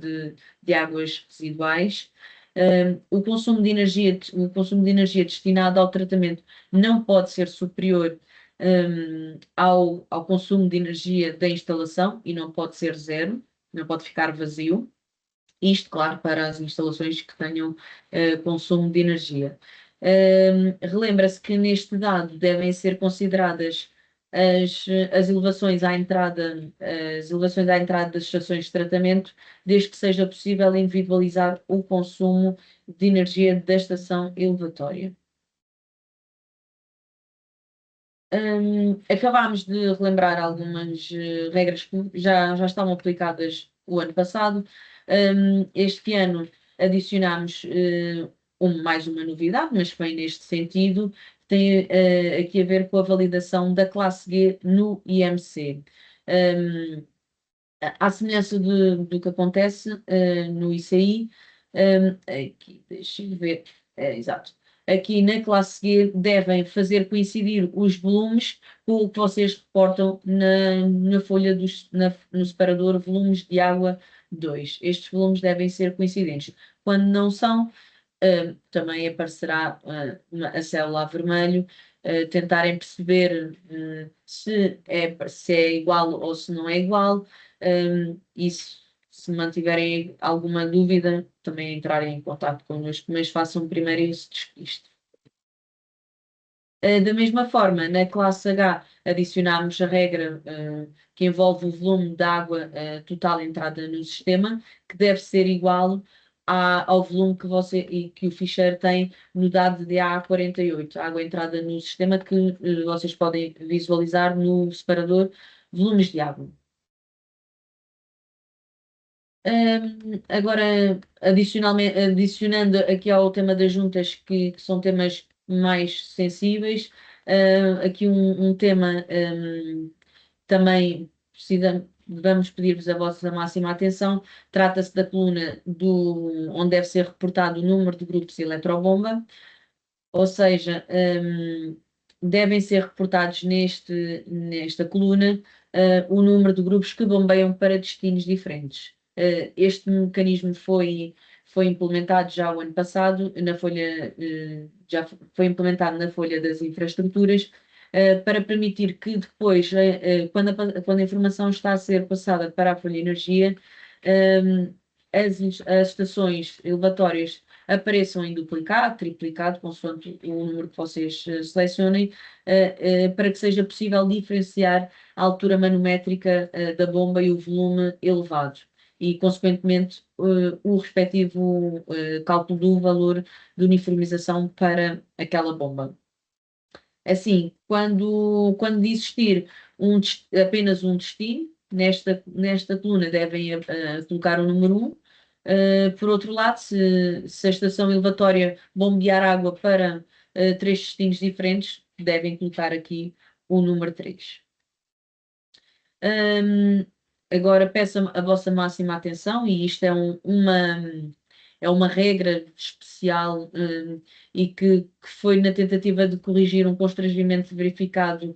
de águas residuais. O consumo de energia destinado ao tratamento não pode ser superior ao consumo de energia da instalação e não pode ser zero, não pode ficar vazio. Isto, claro, para as instalações que tenham consumo de energia. Relembra-se que neste dado devem ser consideradas as elevações à entrada, das estações de tratamento, desde que seja possível individualizar o consumo de energia da estação elevatória. Acabámos de relembrar algumas regras que já estavam aplicadas o ano passado. Este ano adicionámos mais uma novidade, mas bem neste sentido, tem aqui a ver com a validação da classe G no IMC. À semelhança do que acontece no ICI, aqui, deixa-me ver, exato. Aqui na classe G devem fazer coincidir os volumes com o que vocês reportam na folha no separador volumes de água 2. Estes volumes devem ser coincidentes. Quando não são, também aparecerá a célula a vermelho, tentarem perceber se é igual ou se não é igual, e se mantiverem alguma dúvida, também entrarem em contato connosco, mas façam primeiro isto. Da mesma forma, na classe H, adicionámos a regra que envolve o volume de água total entrada no sistema, que deve ser igual ao volume que o ficheiro tem no dado de A48, água entrada no sistema, que vocês podem visualizar no separador volumes de água. Agora, adicionando aqui ao tema das juntas, que são temas mais sensíveis, aqui um tema também vamos pedir-vos a vossa máxima atenção. Trata-se da coluna onde deve ser reportado o número de grupos eletrobomba, ou seja, devem ser reportados nesta coluna o número de grupos que bombeiam para destinos diferentes. Este mecanismo foi implementado já o ano passado, já foi implementado na folha das infraestruturas, para permitir que depois, quando a informação está a ser passada para a folha de energia, as estações elevatórias apareçam em duplicado, triplicado, consoante o número que vocês selecionem, para que seja possível diferenciar a altura manométrica da bomba e o volume elevado e, consequentemente, o respectivo cálculo do valor de uniformização para aquela bomba. Assim, quando existir apenas um destino, nesta coluna devem colocar o número 1. Por outro lado, se a estação elevatória bombear água para 3 destinos diferentes, devem colocar aqui o número 3. Agora peço a vossa máxima atenção, e isto é uma regra especial e que foi na tentativa de corrigir um constrangimento verificado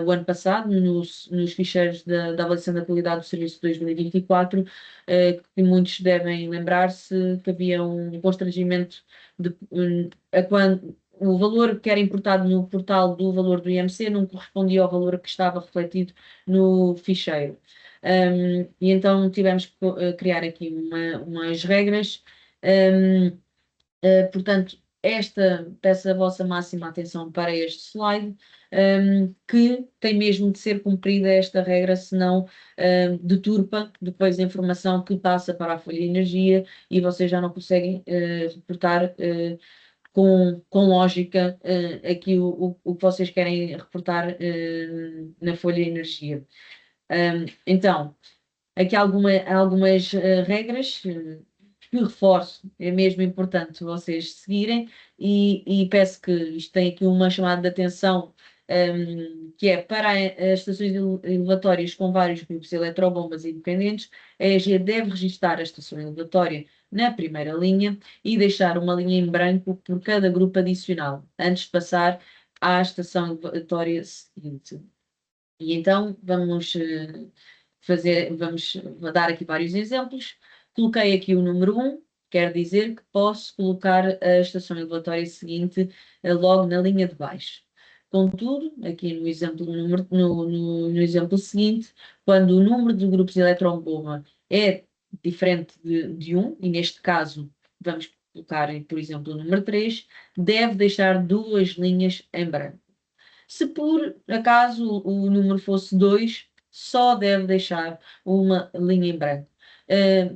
o ano passado nos ficheiros da avaliação da qualidade do serviço de 2024, que muitos devem lembrar-se que havia um constrangimento quando o valor que era importado no portal do valor do IMC não correspondia ao valor que estava refletido no ficheiro. E então tivemos que criar aqui umas regras. Portanto, peço a vossa máxima atenção para este slide, que tem mesmo de ser cumprida esta regra, senão deturpa depois a informação que passa para a folha de energia e vocês já não conseguem reportar com lógica aqui o que vocês querem reportar na folha de energia. Então, aqui algumas regras que reforço, é mesmo importante vocês seguirem, e peço que isto tenha aqui uma chamada de atenção que é para as estações elevatórias com vários grupos eletrobombas independentes, a EG deve registar a estação elevatória na primeira linha e deixar uma linha em branco por cada grupo adicional, antes de passar à estação elevatória seguinte. E então vou dar aqui vários exemplos. Coloquei aqui o número 1, quer dizer que posso colocar a estação elevatória seguinte logo na linha de baixo. Contudo, aqui no exemplo, no exemplo seguinte, quando o número de grupos de eletrobomba é diferente de 1, e neste caso vamos colocar, por exemplo, o número 3, deve deixar duas linhas em branco. Se por acaso o número fosse 2, só deve deixar uma linha em branco.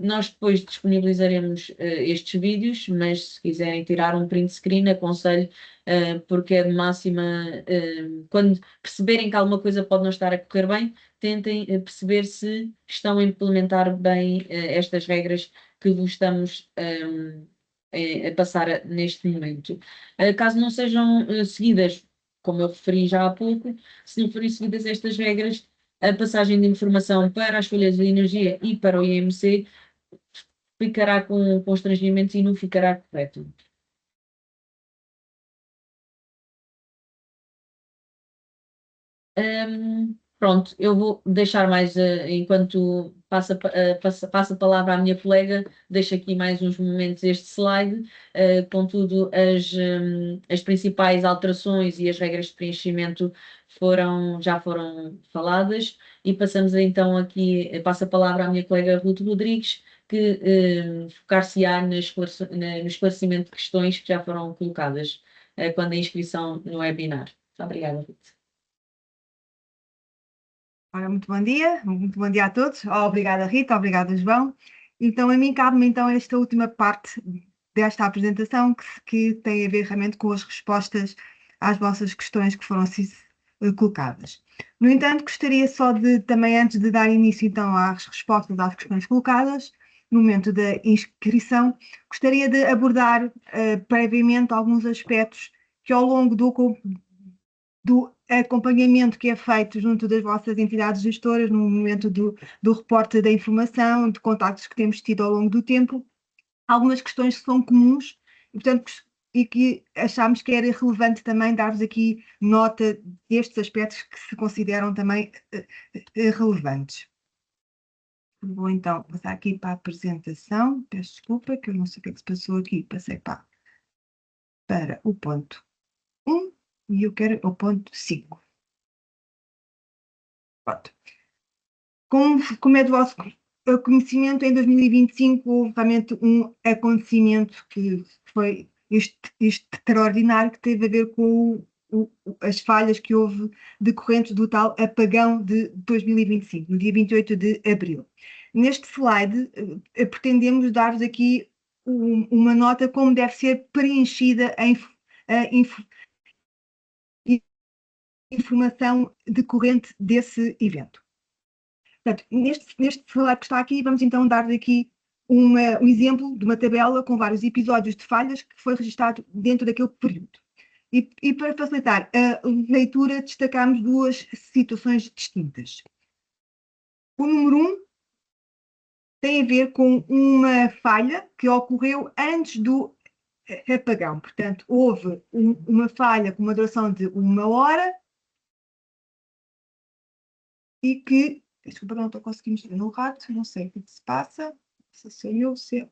Nós depois disponibilizaremos estes vídeos, mas se quiserem tirar um print screen, aconselho, porque é de máxima. Quando perceberem que alguma coisa pode não estar a correr bem, tentem perceber se estão a implementar bem estas regras que vos estamos a passar neste momento. Caso não sejam seguidas, como eu referi já há pouco, se não forem seguidas estas regras, a passagem de informação para as folhas de energia e para o IMC ficará com constrangimentos e não ficará correto. Pronto, eu vou deixar mais, enquanto passo a palavra à minha colega, deixo aqui mais uns momentos este slide, contudo, as principais alterações e as regras de preenchimento já foram faladas, e passamos então aqui, passo a palavra à minha colega Ruth Rodrigues, que focar-se-á no esclarecimento de questões que já foram colocadas quando a inscrição no webinar. Obrigada, Ruth. Ora, muito bom dia a todos. Obrigada, Rita, obrigada, João. Então, a mim cabe-me então esta última parte desta apresentação que tem a ver realmente com as respostas às vossas questões que foram colocadas. No entanto, gostaria só de, também antes de dar início então às respostas às questões colocadas, no momento da inscrição, gostaria de abordar previamente alguns aspectos que ao longo do acompanhamento que é feito junto das vossas entidades gestoras no momento do reporte da informação, de contactos que temos tido ao longo do tempo, algumas questões que são comuns e, portanto, e que achámos que era relevante também dar-vos aqui nota destes aspectos que se consideram também relevantes. Vou então passar aqui para a apresentação. Peço desculpa que eu não sei o que é que se passou aqui. Passei para o ponto 1 e eu quero o ponto 5. Pronto. Como é do vosso conhecimento, em 2025 houve realmente um acontecimento que foi extraordinário, que teve a ver com as falhas que houve decorrentes do tal apagão de 2025, no dia 28 de abril. Neste slide, pretendemos dar-vos aqui uma nota como deve ser preenchida a informação decorrente desse evento. Portanto, neste slide que está aqui, vamos então dar aqui um exemplo de uma tabela com vários episódios de falhas que foi registado dentro daquele período. E para facilitar a leitura, destacamos duas situações distintas. O número 1 tem a ver com uma falha que ocorreu antes do apagão. Portanto, houve uma falha com uma duração de 1 hora e que... Desculpa, não estou conseguindo ver no rato, não sei o que se passa. Se sou eu, se...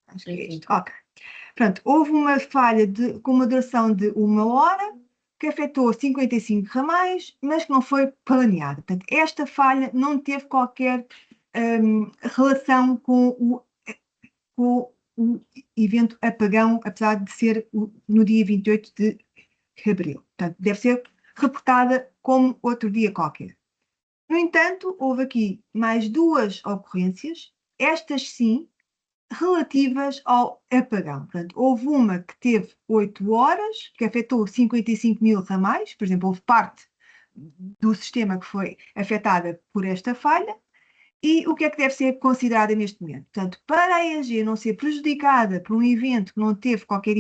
Acho que é isto. Ok. Pronto, houve uma falha com uma duração de 1 hora, que afetou 55 ramais, mas que não foi planeada. Portanto, esta falha não teve qualquer relação com o evento apagão, apesar de ser no dia 28 de abril. Portanto, deve ser reportada como outro dia qualquer. No entanto, houve aqui mais duas ocorrências, estas sim, relativas ao apagão. Portanto, houve uma que teve 8 horas, que afetou 55 mil ramais, por exemplo, houve parte do sistema que foi afetada por esta falha, e o que é que deve ser considerado neste momento? Portanto, para a EG não ser prejudicada por um evento que não teve qualquer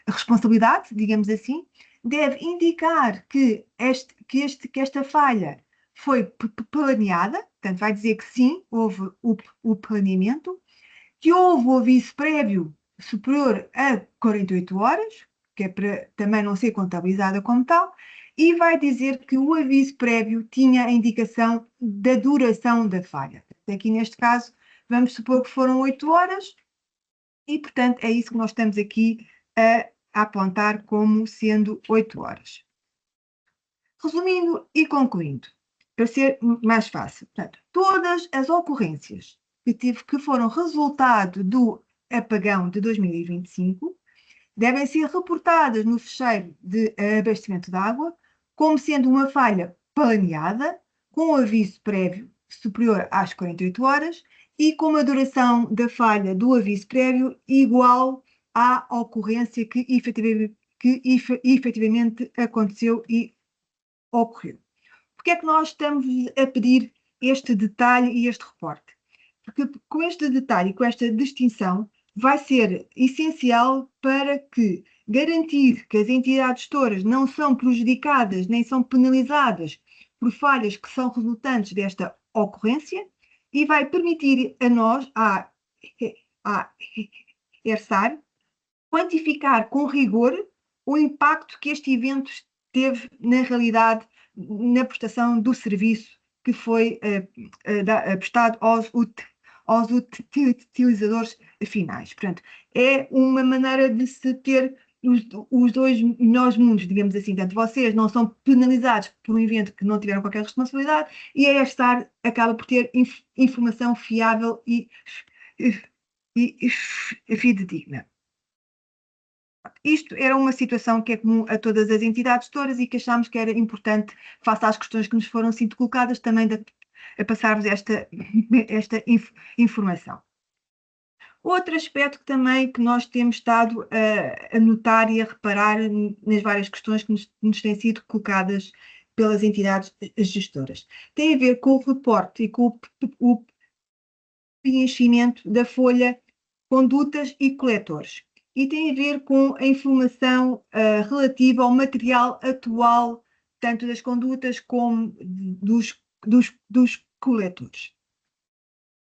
responsabilidade, digamos assim, deve indicar que esta falha foi planeada, portanto, vai dizer que sim, houve o planeamento, que houve o aviso prévio superior a 48 horas, que é para também não ser contabilizada como tal, e vai dizer que o aviso prévio tinha a indicação da duração da falha. Aqui neste caso, vamos supor que foram 8 horas, e portanto é isso que nós estamos aqui a apontar como sendo 8 horas. Resumindo e concluindo, para ser mais fácil, portanto, todas as ocorrências que foram resultado do apagão de 2025 devem ser reportadas no fecheiro de abastecimento de água como sendo uma falha planeada, com aviso prévio superior às 48 horas e com a duração da falha do aviso prévio igual à ocorrência que efetivamente aconteceu e ocorreu. Porque é que nós estamos a pedir este detalhe e este reporte? Porque com este detalhe e com esta distinção vai ser essencial para que garantir que as entidades gestoras não são prejudicadas nem são penalizadas por falhas que são resultantes desta ocorrência e vai permitir a nós, à ERSAR, quantificar com rigor o impacto que este evento teve na realidade na prestação do serviço que foi prestado aos utilizadores finais. Portanto, é uma maneira de se ter os dois melhores mundos, digamos assim. Portanto, vocês não são penalizados por um evento que não tiveram qualquer responsabilidade e a ERSAR acaba por ter informação fiável e fidedigna. Isto era uma situação que é comum a todas as entidades gestoras e que achámos que era importante, face às questões que nos foram sido colocadas, também a passar-vos esta informação. Outro aspecto que nós temos estado a notar e a reparar nas várias questões que nos têm sido colocadas pelas entidades gestoras tem a ver com o reporte e com o preenchimento da folha condutas e coletores. E tem a ver com a informação relativa ao material atual, tanto das condutas como dos coletores.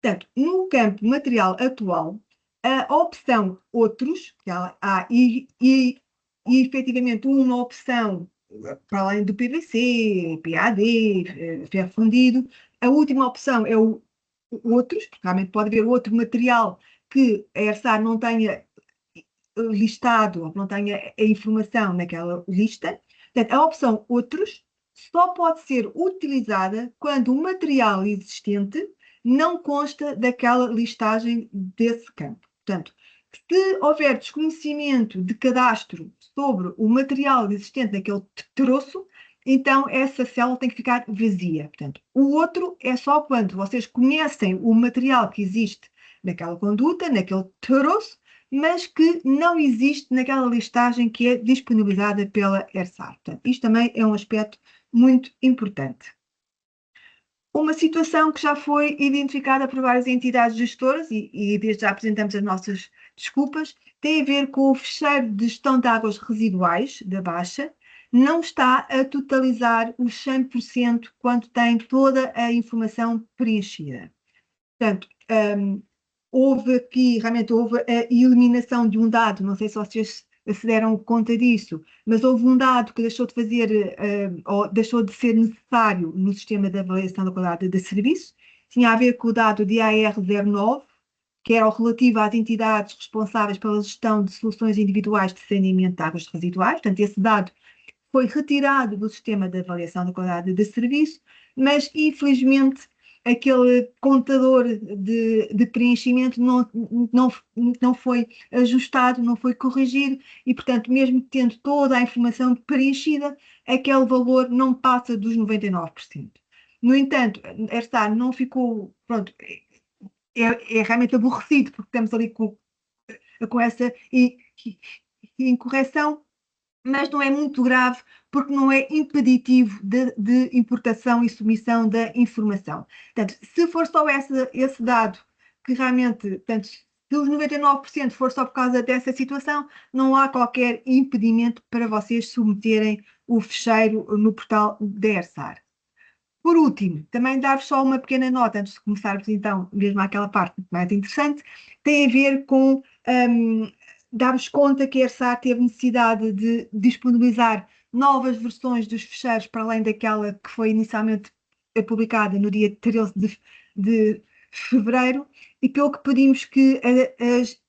Portanto, no campo material atual, a opção outros, que há efetivamente uma opção para além do PVC, PAD, ferro fundido, a última opção é o outros, porque realmente pode haver outro material que a ERSAR não tenha listado ou não tenha a informação naquela lista. Portanto, a opção outros só pode ser utilizada quando o material existente não consta daquela listagem desse campo. Portanto, se houver desconhecimento de cadastro sobre o material existente naquele troço, então essa célula tem que ficar vazia. Portanto, o outro é só quando vocês conhecem o material que existe naquela conduta, naquele troço, mas que não existe naquela listagem que é disponibilizada pela ERSAR. Portanto, isto também é um aspecto muito importante. Uma situação que já foi identificada por várias entidades gestoras, e desde já apresentamos as nossas desculpas, tem a ver com o fecheiro de gestão de águas residuais da Baixa, não está a totalizar os 100% quando tem toda a informação preenchida. Portanto, realmente houve a eliminação de um dado, não sei se vocês se deram conta disso, mas houve um dado que deixou de fazer, ou deixou de ser necessário no sistema de avaliação da qualidade de serviço, tinha a ver com o dado de AR09, que era o relativo às entidades responsáveis pela gestão de soluções individuais de saneamento de águas residuais. Portanto, esse dado foi retirado do sistema de avaliação da qualidade de serviço, mas infelizmente aquele contador de preenchimento não foi ajustado, não foi corrigido e, portanto, mesmo tendo toda a informação preenchida, aquele valor não passa dos 99%. No entanto, esta não ficou, pronto, é realmente aborrecido, porque estamos ali com essa incorreção, mas não é muito grave, porque não é impeditivo de importação e submissão da informação. Portanto, se for só esse dado que realmente, portanto, Se os 99% for só por causa dessa situação, não há qualquer impedimento para vocês submeterem o fecheiro no portal da ERSAR. Por último, também dar-vos só uma pequena nota, antes de começarmos então, mesmo aquela parte mais interessante, tem a ver com dar-vos conta que a ERSAR teve necessidade de disponibilizar novas versões dos fecheiros para além daquela que foi inicialmente publicada no dia 13 de fevereiro, e pelo que pedimos que as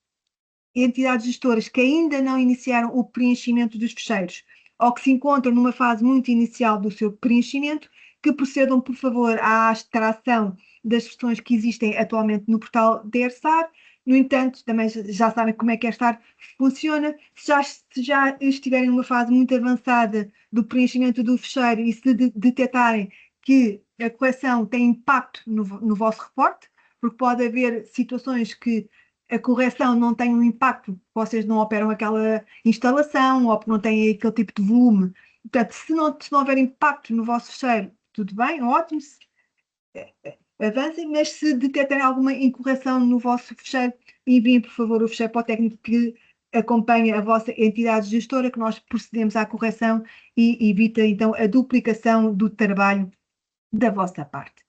entidades gestoras que ainda não iniciaram o preenchimento dos fecheiros ou que se encontram numa fase muito inicial do seu preenchimento, que procedam, por favor, à extração das versões que existem atualmente no portal da ERSAR. No entanto, também já sabem como é que a ERSAR funciona. Se já estiverem numa fase muito avançada do preenchimento do fecheiro e se detectarem que a correção tem impacto no vosso reporte, porque pode haver situações que a correção não tem um impacto, vocês não operam aquela instalação ou não têm aquele tipo de volume. Portanto, se não houver impacto no vosso fecheiro, tudo bem, ótimo, avancem, mas se detectarem alguma incorreção no vosso fecheiro, enviem, por favor, o fecheiro para o técnico que acompanha a vossa entidade gestora, que nós procedemos à correção e evita, então, a duplicação do trabalho da vossa parte.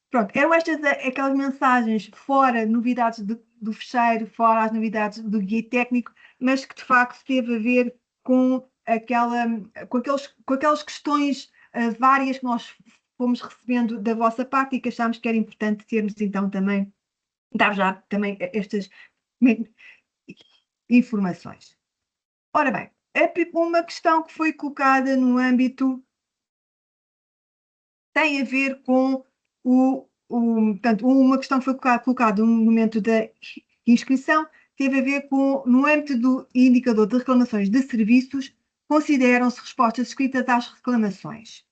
Pronto, eram estas aquelas mensagens fora novidades do fecheiro, fora as novidades do guia técnico, mas que de facto teve a ver com aquelas questões várias que nós fomos recebendo da vossa parte e que achámos que era importante termos então também, dar já também estas informações. Ora bem, uma questão que foi colocada no âmbito tem a ver com portanto, uma questão que foi colocada no momento da inscrição teve a ver com, no âmbito do indicador de reclamações de serviços, consideram-se respostas escritas às reclamações.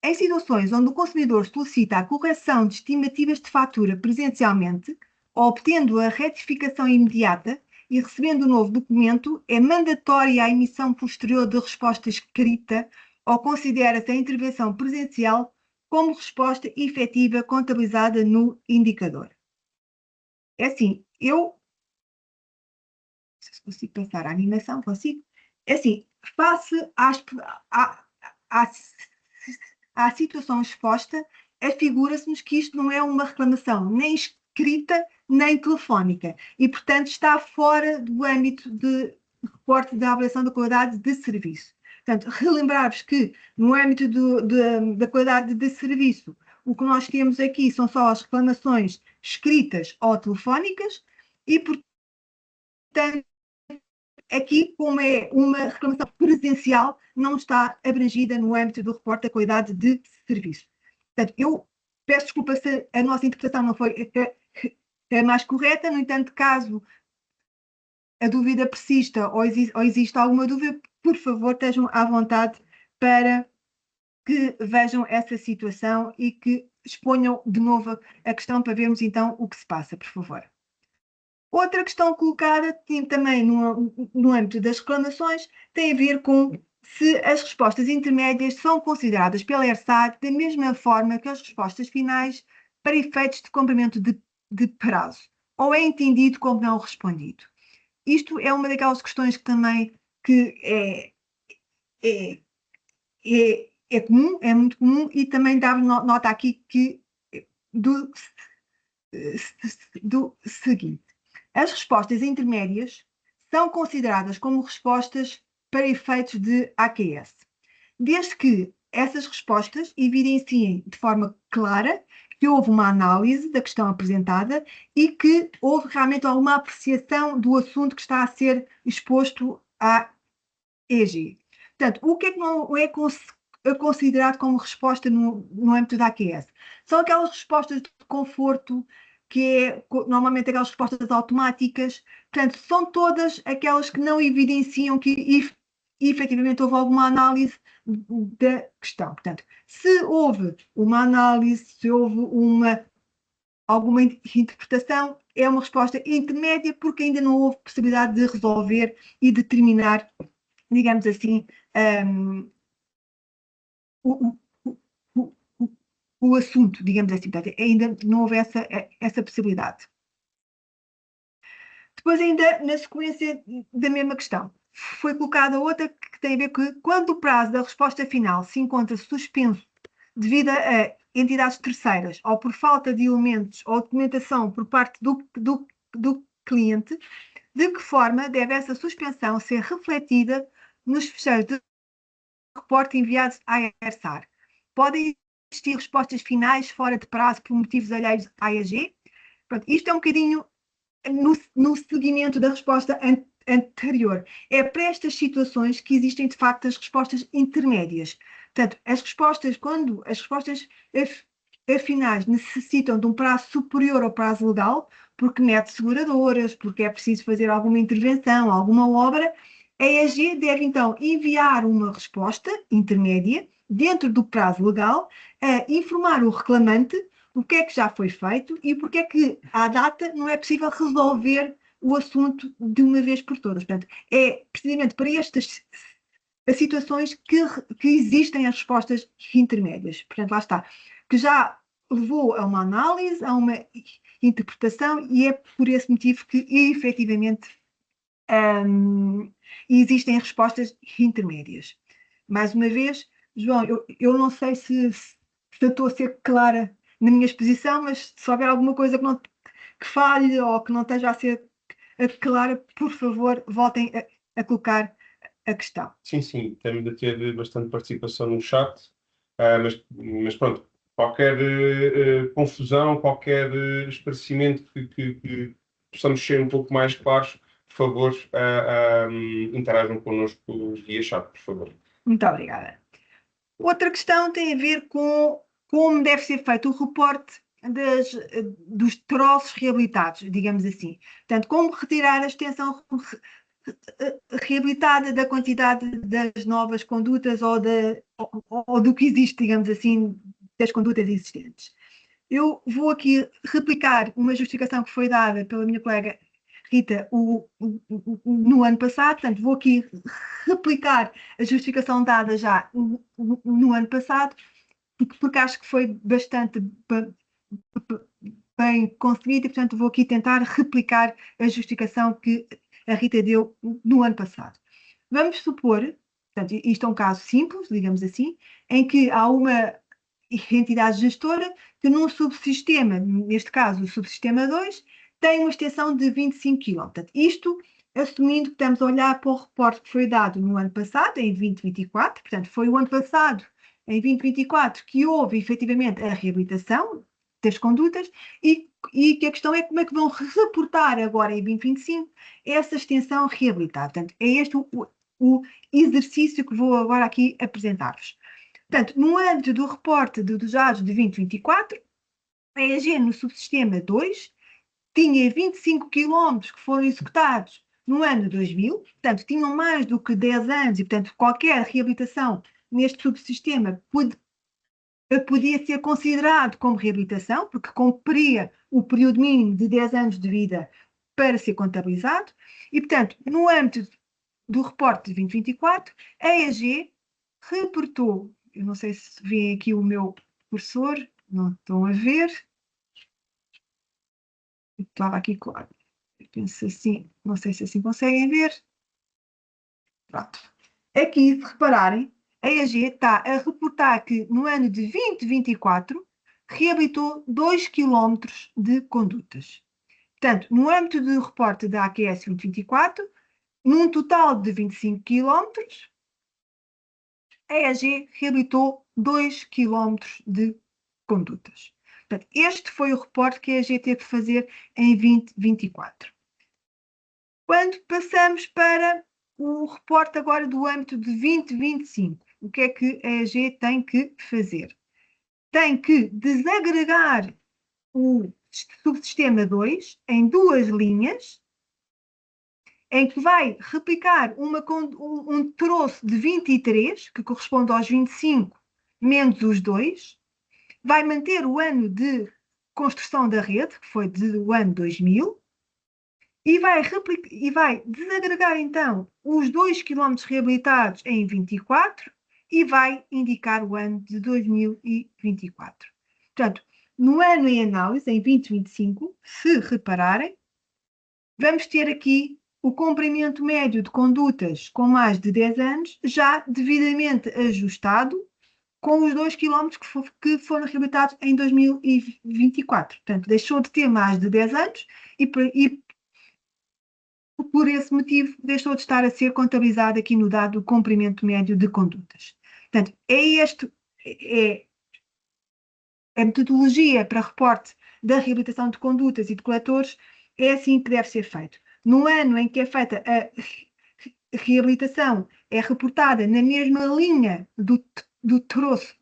Em situações onde o consumidor solicita a correção de estimativas de fatura presencialmente, obtendo a retificação imediata e recebendo o novo documento, é mandatória a emissão posterior de resposta escrita ou considera-se a intervenção presencial como resposta efetiva contabilizada no indicador. É assim, não sei se consigo passar a animação, consigo? É assim, face à situação exposta, afigura-se-nos que isto não é uma reclamação nem escrita nem telefónica e, portanto, está fora do âmbito de reporte da avaliação da qualidade de serviço. Portanto, relembrar-vos que no âmbito da qualidade de serviço, o que nós temos aqui são só as reclamações escritas ou telefónicas e, portanto, aqui, como é uma reclamação presencial, não está abrangida no âmbito do reporte da qualidade de serviço. Portanto, eu peço desculpa se a nossa interpretação não foi a mais correta, no entanto, caso a dúvida persista ou exista alguma dúvida, por favor, estejam à vontade para que vejam essa situação e que exponham de novo a questão para vermos então o que se passa, por favor. Outra questão colocada também no âmbito das reclamações tem a ver com se as respostas intermédias são consideradas pela ERSAR da mesma forma que as respostas finais para efeitos de cumprimento de prazo, ou é entendido como não respondido. Isto é uma daquelas questões que também é comum, é muito comum, e também dá nota aqui que do seguinte. As respostas intermédias são consideradas como respostas para efeitos de AQS, desde que essas respostas evidenciem de forma clara que houve uma análise da questão apresentada e que houve realmente alguma apreciação do assunto que está a ser exposto à EG. Portanto, o que é que não é considerado como resposta no âmbito da AQS? São aquelas respostas de conforto, que é normalmente aquelas respostas automáticas. Portanto, são todas aquelas que não evidenciam que efetivamente houve alguma análise da questão. Portanto, se houve uma análise, se houve alguma interpretação, é uma resposta intermédia porque ainda não houve possibilidade de resolver e determinar, digamos assim, o assunto, digamos assim. Portanto, ainda não houve essa possibilidade. Depois, ainda na sequência da mesma questão, foi colocada outra que tem a ver com quando o prazo da resposta final se encontra suspenso devido a entidades terceiras ou por falta de elementos ou documentação por parte do cliente, de que forma deve essa suspensão ser refletida nos fecheiros de reporte enviados à ERSAR? Podem existir respostas finais fora de prazo por motivos alheios à AEG? Pronto, isto é um bocadinho no seguimento da resposta anterior. É para estas situações que existem, de facto, as respostas intermédias. Portanto, quando as respostas finais necessitam de um prazo superior ao prazo legal, porque mete seguradoras, porque é preciso fazer alguma intervenção, alguma obra, a EAG deve, então, enviar uma resposta intermédia, dentro do prazo legal, a informar o reclamante o que é que já foi feito e porque é que, à data, não é possível resolver o assunto de uma vez por todas. Portanto, é precisamente para estas situações que existem as respostas intermédias. Portanto, lá está. Que já levou a uma análise, a uma interpretação, e é por esse motivo que, efetivamente, existem respostas intermédias. Mais uma vez, João, eu não sei se eu estou a ser clara na minha exposição, mas se houver alguma coisa que falhe ou que não esteja a ser clara, por favor, voltem a colocar a questão. Sim, sim, temos de ter bastante participação no chat, mas pronto, qualquer confusão, qualquer esclarecimento que possamos ser um pouco mais claros, por favor, interajam connosco via chat, por favor. Muito obrigada. Outra questão tem a ver com como deve ser feito o reporte dos troços reabilitados, digamos assim. Portanto, como retirar a extensão reabilitada da quantidade das novas condutas ou do que existe, digamos assim, das condutas existentes. Eu vou aqui replicar uma justificação que foi dada pela minha colega Rita no ano passado, portanto, vou aqui replicar a justificação dada já no ano passado, porque acho que foi bastante bem conseguida e, portanto, vou aqui tentar replicar a justificação que a Rita deu no ano passado. Vamos supor, portanto, isto é um caso simples, digamos assim, em que há uma entidade gestora que num subsistema, neste caso o subsistema 2, tem uma extensão de 25 km. Portanto, isto assumindo que estamos a olhar para o reporte que foi dado no ano passado, em 2024, portanto, foi o ano passado, em 2024, que houve efetivamente a reabilitação das condutas e que a questão é como é que vão reportar agora em 2025 essa extensão reabilitada. Portanto, é este o exercício que vou agora aqui apresentar-vos. Portanto, no âmbito do reporte dos dados de 2024, a EAG no subsistema 2 tinha 25 km que foram executados no ano 2000, portanto, tinham mais do que 10 anos e, portanto, qualquer reabilitação neste subsistema podia ser considerado como reabilitação, porque cumpria o período mínimo de 10 anos de vida para ser contabilizado, e, portanto, no âmbito do reporte de 2024, a EAG reportou, eu não sei se vê aqui o meu cursor, não estão a ver, estava aqui claro, eu penso assim, não sei se assim conseguem ver, pronto. Aqui, se repararem, a EAG está a reportar que no ano de 2024 reabilitou 2 km de condutas. Portanto, no âmbito do reporte da AQS 2024, num total de 25 km, a EAG reabilitou 2 km de condutas. Portanto, este foi o reporte que a EAG teve que fazer em 2024. Quando passamos para o reporte agora do âmbito de 2025, o que é que a EAG tem que fazer? Tem que desagregar o subsistema 2 em duas linhas, em que vai replicar um troço de 23, que corresponde aos 25 menos os 2, vai manter o ano de construção da rede, que foi do ano 2000, e vai desagregar então os 2 km reabilitados em 24 e vai indicar o ano de 2024. Portanto, no ano em análise, em 2025, se repararem, vamos ter aqui o comprimento médio de condutas com mais de 10 anos já devidamente ajustado com os 2 km que foram reabilitados em 2024. Portanto, deixou de ter mais de 10 anos e por esse motivo deixou de estar a ser contabilizado aqui no dado do comprimento médio de condutas. Portanto, a metodologia para reporte da reabilitação de condutas e de coletores é assim que deve ser feito. No ano em que é feita a reabilitação, é reportada na mesma linha do troço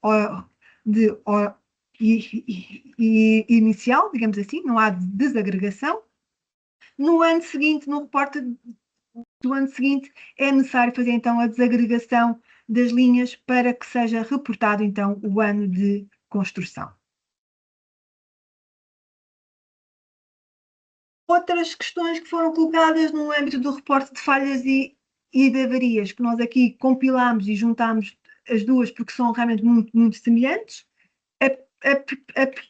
inicial, digamos assim, não há desagregação. No ano seguinte, no reporte do ano seguinte, é necessário fazer então a desagregação das linhas para que seja reportado então o ano de construção. Outras questões que foram colocadas no âmbito do reporte de falhas e de avarias, que nós aqui compilámos e juntámos as duas porque são realmente muito semelhantes. A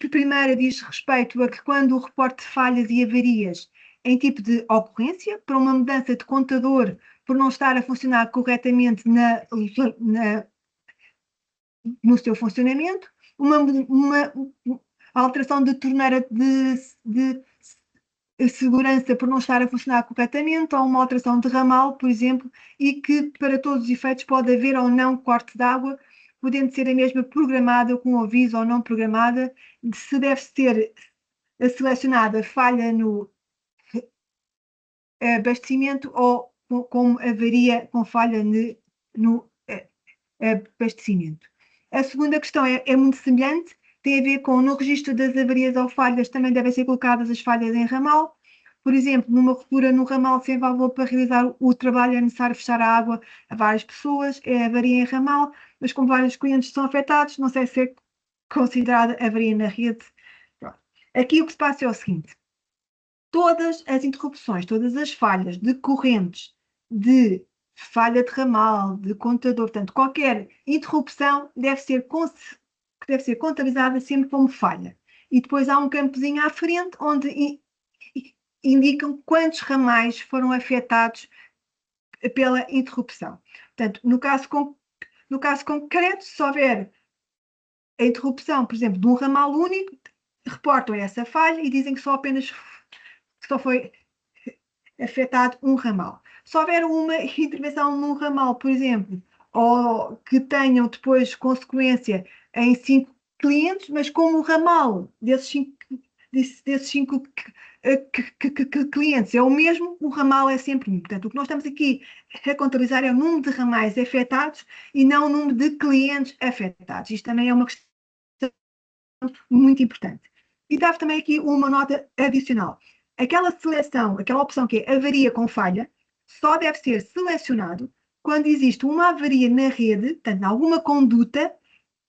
primeira diz respeito a que quando o reporte de falhas e avarias em tipo de ocorrência, por uma mudança de contador por não estar a funcionar corretamente no seu funcionamento, uma alteração de torneira de segurança por não estar a funcionar corretamente, ou uma alteração de ramal, por exemplo, e que para todos os efeitos pode haver ou não corte de água, podendo ser a mesma programada com aviso ou não programada, se deve ser selecionada falha no abastecimento ou com avaria com falha no abastecimento. A segunda questão é muito semelhante, tem a ver com no registro das avarias ou falhas também devem ser colocadas as falhas em ramal. Por exemplo, numa ruptura no ramal sem válvula para realizar o trabalho é necessário fechar a água a várias pessoas, é avaria em ramal, mas como vários clientes são afetados, não sei se é considerada avaria na rede. Pronto. Aqui o que se passa é o seguinte, todas as interrupções, todas as falhas decorrentes de falha de ramal, de contador, portanto, qualquer interrupção deve ser contabilizada sempre como falha. E depois há um campozinho à frente onde indicam quantos ramais foram afetados pela interrupção. Portanto, no caso concreto, se houver a interrupção, por exemplo, de um ramal único, reportam essa falha e dizem que só foi afetado um ramal. Se houver uma intervenção num ramal, por exemplo, ou que tenham depois consequência em 5 clientes, mas como o ramal desses 5 clientes é o mesmo, o ramal é sempre um. Portanto, o que nós estamos aqui a contabilizar é o número de ramais afetados e não o número de clientes afetados. Isto também é uma questão muito importante. E dava também aqui uma nota adicional. Aquela seleção, aquela opção que é avaria com falha, só deve ser selecionado quando existe uma avaria na rede, portanto, alguma conduta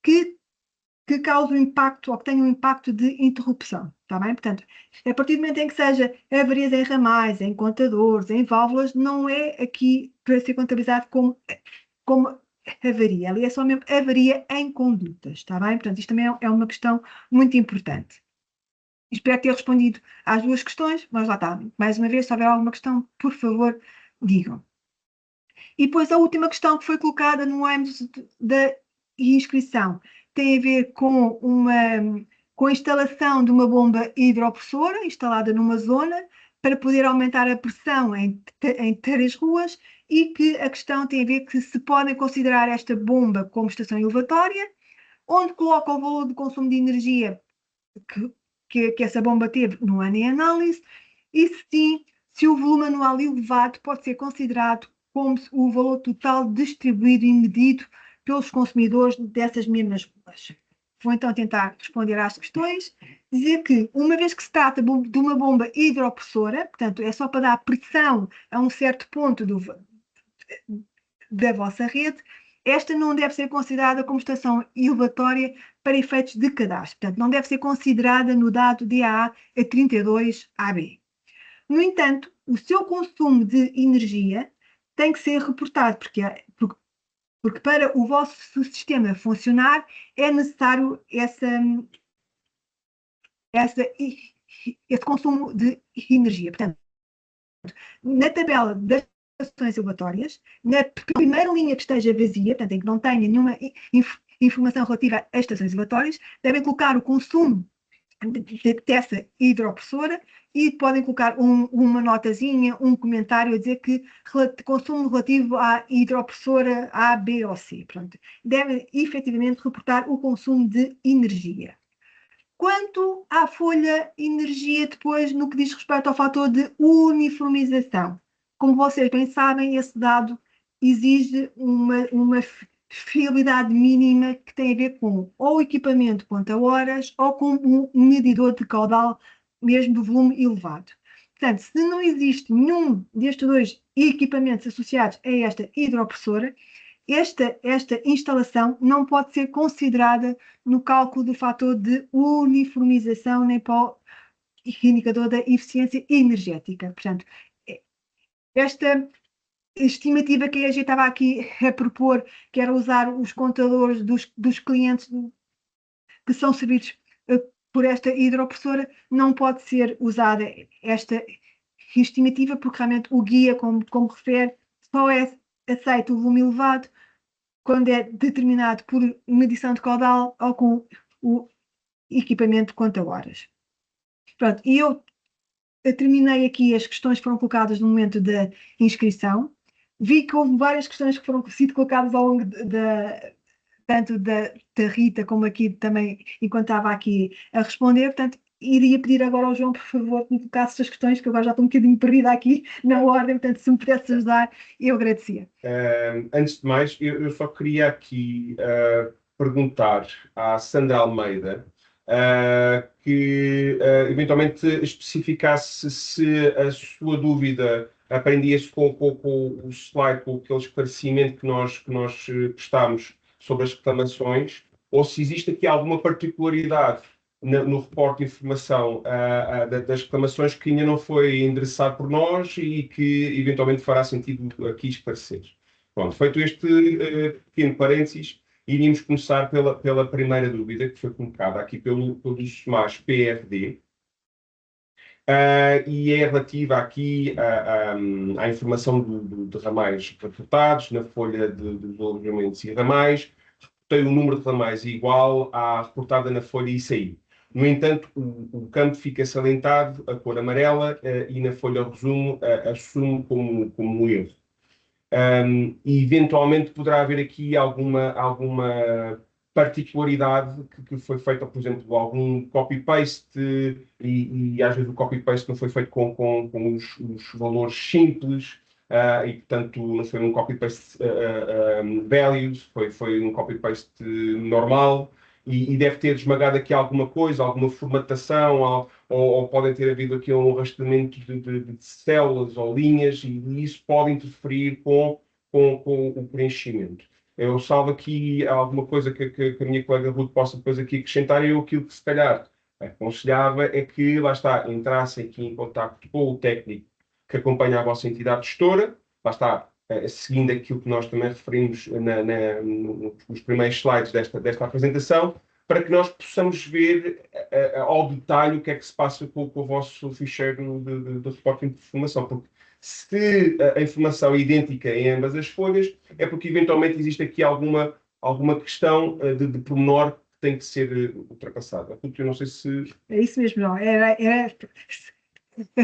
que cause um impacto ou que tenha um impacto de interrupção, está bem? Portanto, a partir do momento em que seja avarias em ramais, em contadores, em válvulas, não é aqui para ser contabilizado como avaria. Ali é só mesmo avaria em condutas, está bem? Portanto, isto também é uma questão muito importante. Espero ter respondido às duas questões, mas lá está. Mais uma vez, se houver alguma questão, por favor, digam. E depois a última questão que foi colocada no âmbito da inscrição tem a ver com a instalação de uma bomba hidropressora instalada numa zona para poder aumentar a pressão em 3 ruas e que a questão tem a ver que se podem considerar esta bomba como estação elevatória, onde coloca o valor de consumo de energia que essa bomba teve no ano em análise e sim, se o volume anual elevado pode ser considerado como o valor total distribuído e medido pelos consumidores dessas mesmas ruas. Vou então tentar responder às questões, dizer que, uma vez que se trata de uma bomba hidropressora, portanto, é só para dar pressão a um certo ponto da vossa rede, esta não deve ser considerada como estação elevatória para efeitos de cadastro. Portanto, não deve ser considerada no dado DAA a 32AB. No entanto, o seu consumo de energia tem que ser reportado, porque para o vosso sistema funcionar é necessário esse consumo de energia. Portanto, na tabela das estações elevatórias, na primeira linha que esteja vazia, portanto, em que não tenha nenhuma informação relativa às estações elevatórias, devem colocar o consumo dessa hidropressora e podem colocar uma notazinha, um comentário a dizer que consumo relativo à hidropressora A, B ou C. Pronto. Devem efetivamente reportar o consumo de energia. Quanto à folha energia, depois, no que diz respeito ao fator de uniformização, como vocês bem sabem, esse dado exige uma fiabilidade mínima que tem a ver com ou o equipamento conta-horas ou com um medidor de caudal, mesmo de volume elevado. Portanto, se não existe nenhum destes dois equipamentos associados a esta hidropressora, esta instalação não pode ser considerada no cálculo do fator de uniformização nem para o indicador da eficiência energética. Portanto, esta estimativa que a gente estava aqui a propor, que era usar os contadores dos clientes que são servidos por esta hidropressora, não pode ser usada esta estimativa, porque realmente o guia, como refere, só é aceito o volume elevado quando é determinado por medição de caudal ou com o equipamento conta-horas. Pronto, e eu terminei aqui as questões que foram colocadas no momento da inscrição. Vi que houve várias questões que foram sido colocadas ao longo tanto da Rita como aqui também, enquanto estava aqui a responder. Portanto, iria pedir agora ao João, por favor, que me colocasse estas questões, que eu agora já estou um bocadinho perdida aqui na ordem, portanto, se me pudesse ajudar, eu agradecia. Antes de mais, eu só queria aqui perguntar à Sandra Almeida que eventualmente especificasse se a sua dúvida aprendia-se com o slide, com aquele esclarecimento que nós prestámos sobre as reclamações, ou se existe aqui alguma particularidade no reporte de informação das reclamações que ainda não foi endereçado por nós e que eventualmente fará sentido aqui esclarecer. Pronto, feito este pequeno parênteses, iríamos começar pela primeira dúvida que foi colocada aqui pelo SMAS PRD, e é relativa aqui à informação de ramais reportados na folha de desenvolvimentos e ramais. Tem o número de ramais igual à reportada na folha ICI. No entanto, o campo fica salientado, a cor amarela, e na folha resumo assumo como um erro. E eventualmente poderá haver aqui alguma particularidade que foi feita, por exemplo, algum copy-paste, e às vezes o copy-paste não foi feito com os valores simples, e portanto não foi um copy-paste values, foi um copy-paste normal, e deve ter esmagado aqui alguma coisa, alguma formatação, ou podem ter havido aqui um rastreamento de células ou linhas, e isso pode interferir com o preenchimento. Eu salvo aqui alguma coisa que a minha colega Ruth possa depois aqui acrescentar, e eu aquilo que se calhar aconselhava é que, lá está, entrassem aqui em contacto com o técnico que acompanha a vossa entidade gestora, lá está, seguindo aquilo que nós também referimos nos primeiros slides desta apresentação, para que nós possamos ver ao detalhe o que é que se passa com o vosso ficheiro de reporting de informação, porque se a informação é idêntica em ambas as folhas, é porque eventualmente existe aqui alguma questão de pormenor que tem que ser ultrapassada. Eu não sei se... É isso mesmo, João.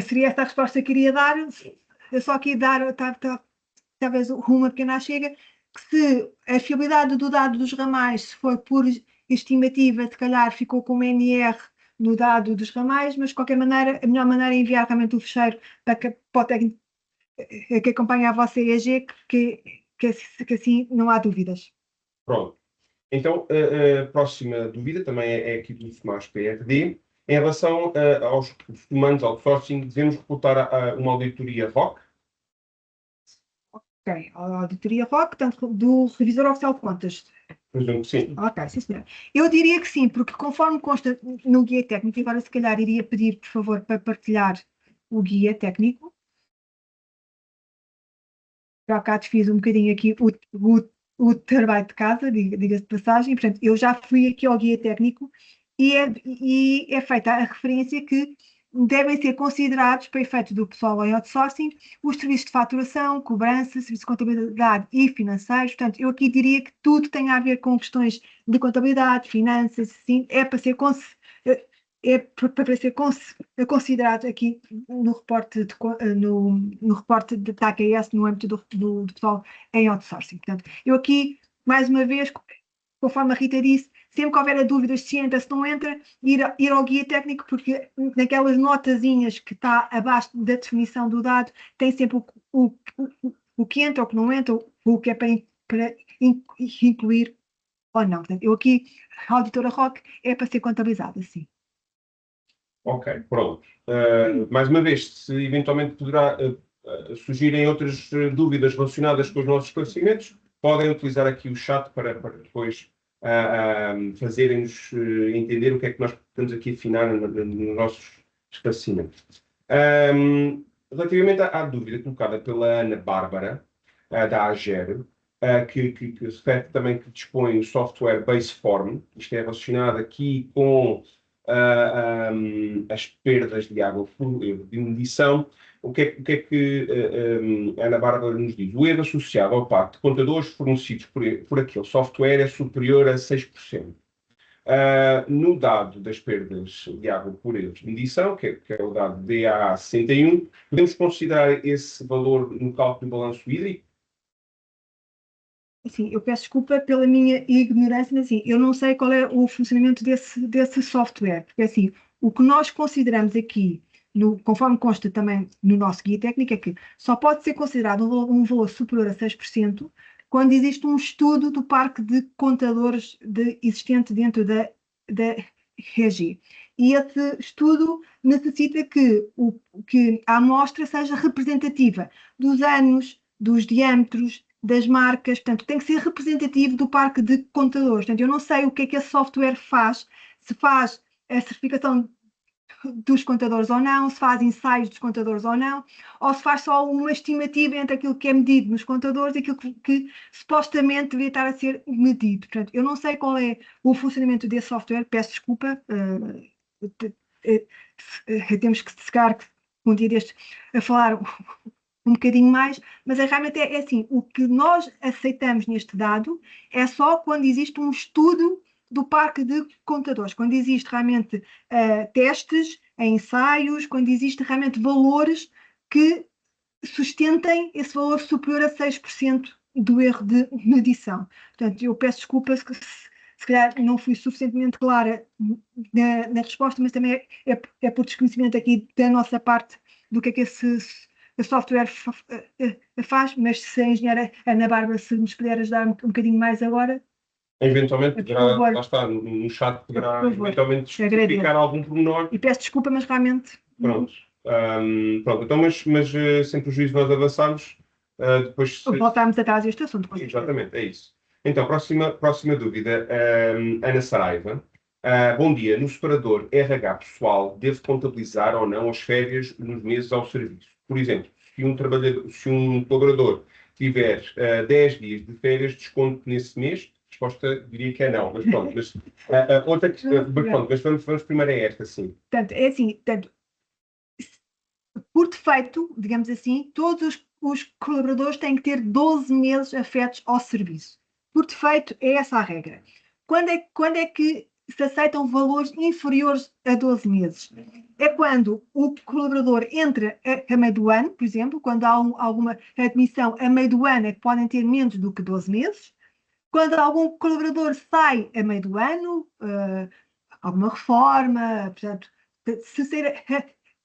Seria esta a resposta que queria dar. Eu só queria dar talvez uma pequena chega, que se a fiabilidade do dado dos ramais, se for por estimativa, se calhar ficou com NR no dado dos ramais, mas de qualquer maneira, a melhor maneira é enviar realmente o fecheiro para o técnico que acompanha a vossa EAG, que assim não há dúvidas. Pronto. Então, a próxima dúvida também é aqui do SMAS PRD. Em relação aos comandos outsourcing, devemos reportar uma auditoria ROC? Ok, a auditoria ROC, portanto, do Revisor Oficial de Contas. Presumo que sim. Ok, sim, senhor. Eu diria que sim, porque conforme consta no guia técnico, e agora se calhar iria pedir, por favor, para partilhar o guia técnico. Já há bocado fiz um bocadinho aqui o trabalho de casa, diga-se de passagem. Portanto, eu já fui aqui ao guia técnico e é feita a referência que devem ser considerados, para efeitos do pessoal em outsourcing, os serviços de faturação, cobrança, serviços de contabilidade e financeiros. Portanto, eu aqui diria que tudo tem a ver com questões de contabilidade, finanças, sim, é para ser considerado aqui no reporte no reporte de TACAS no âmbito do pessoal em outsourcing. Portanto, eu aqui, mais uma vez, conforme a Rita disse, sempre que houver dúvidas se entra, se não entra, ir ao guia técnico, porque naquelas notazinhas que está abaixo da definição do dado, tem sempre o que entra, o que não entra, o que é para incluir ou não. Portanto, eu aqui, a auditora Roque, é para ser contabilizada, sim. Ok, pronto. Mais uma vez, se eventualmente poderá surgirem outras dúvidas relacionadas com os nossos esclarecimentos, podem utilizar aqui o chat para depois fazerem-nos entender o que é que nós estamos aqui a afinar nos nossos esclarecimentos. Relativamente à dúvida colocada pela Ana Bárbara, da AGER, que refere também que dispõe o software Baseform, isto é relacionado aqui com as perdas de água por erro de medição. O que é que a Ana Bárbara nos diz? O erro associado ao pacto de contadores fornecidos por aquele software é superior a 6%. No dado das perdas de água por erros de medição, que é o dado DA61, podemos considerar esse valor no cálculo do balanço hídrico? Assim, eu peço desculpa pela minha ignorância, mas assim, eu não sei qual é o funcionamento desse software, porque assim, o que nós consideramos aqui, conforme consta também no nosso guia técnico, é que só pode ser considerado um valor superior a 6% quando existe um estudo do parque de contadores existente dentro da REGI. E esse estudo necessita que a amostra seja representativa dos anos, dos diâmetros, das marcas, portanto, tem que ser representativo do parque de contadores. Portanto, eu não sei o que é que esse software faz, se faz a certificação dos contadores ou não, se faz ensaios dos contadores ou não, ou se faz só uma estimativa entre aquilo que é medido nos contadores e aquilo que supostamente deveria estar a ser medido. Portanto, eu não sei qual é o funcionamento desse software, peço desculpa, temos que chegar um dia destes a falar um bocadinho mais, mas realmente é assim, o que nós aceitamos neste dado é só quando existe um estudo do parque de contadores, quando existe realmente testes, ensaios, quando existe realmente valores que sustentem esse valor superior a 6% do erro de medição. Portanto, eu peço desculpa se calhar não fui suficientemente clara na resposta, mas também é por desconhecimento aqui da nossa parte do que é que esse software faz, mas se a engenheira Ana Bárbara se nos puder ajudar um bocadinho mais agora. Eventualmente poderá, lá está, no chat poderá eventualmente especificar algum pormenor. E peço desculpa, mas realmente... Pronto. Pronto, então, mas sem prejuízo nós avançarmos, depois... Voltarmos atrás deste assunto. Exatamente, é isso. Então, próxima dúvida, Ana Saraiva. Bom dia, no separador RH pessoal, devo contabilizar ou não as férias nos meses ao serviço? Por exemplo, se um colaborador tiver 10 dias de férias, desconto nesse mês? A resposta diria que é não, mas pronto. Mas, outra questão, mas vamos primeiro a esta, sim. Portanto, é assim, por defeito, digamos assim, todos os colaboradores têm que ter 12 meses afetos ao serviço. Por defeito, é essa a regra. Quando é que se aceitam valores inferiores a 12 meses? É quando o colaborador entra a meio do ano, por exemplo, quando há alguma admissão a meio do ano é que podem ter menos do que 12 meses. Quando algum colaborador sai a meio do ano, alguma reforma, portanto, se ser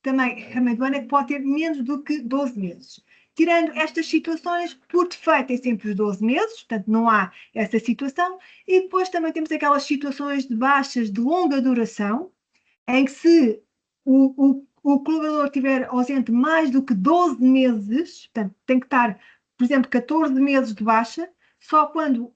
também a meio do ano é que pode ter menos do que 12 meses. Tirando estas situações, por defeito é sempre os 12 meses, portanto não há essa situação. E depois também temos aquelas situações de baixas de longa duração, em que se o colaborador estiver ausente mais do que 12 meses, portanto tem que estar, por exemplo, 14 meses de baixa, só quando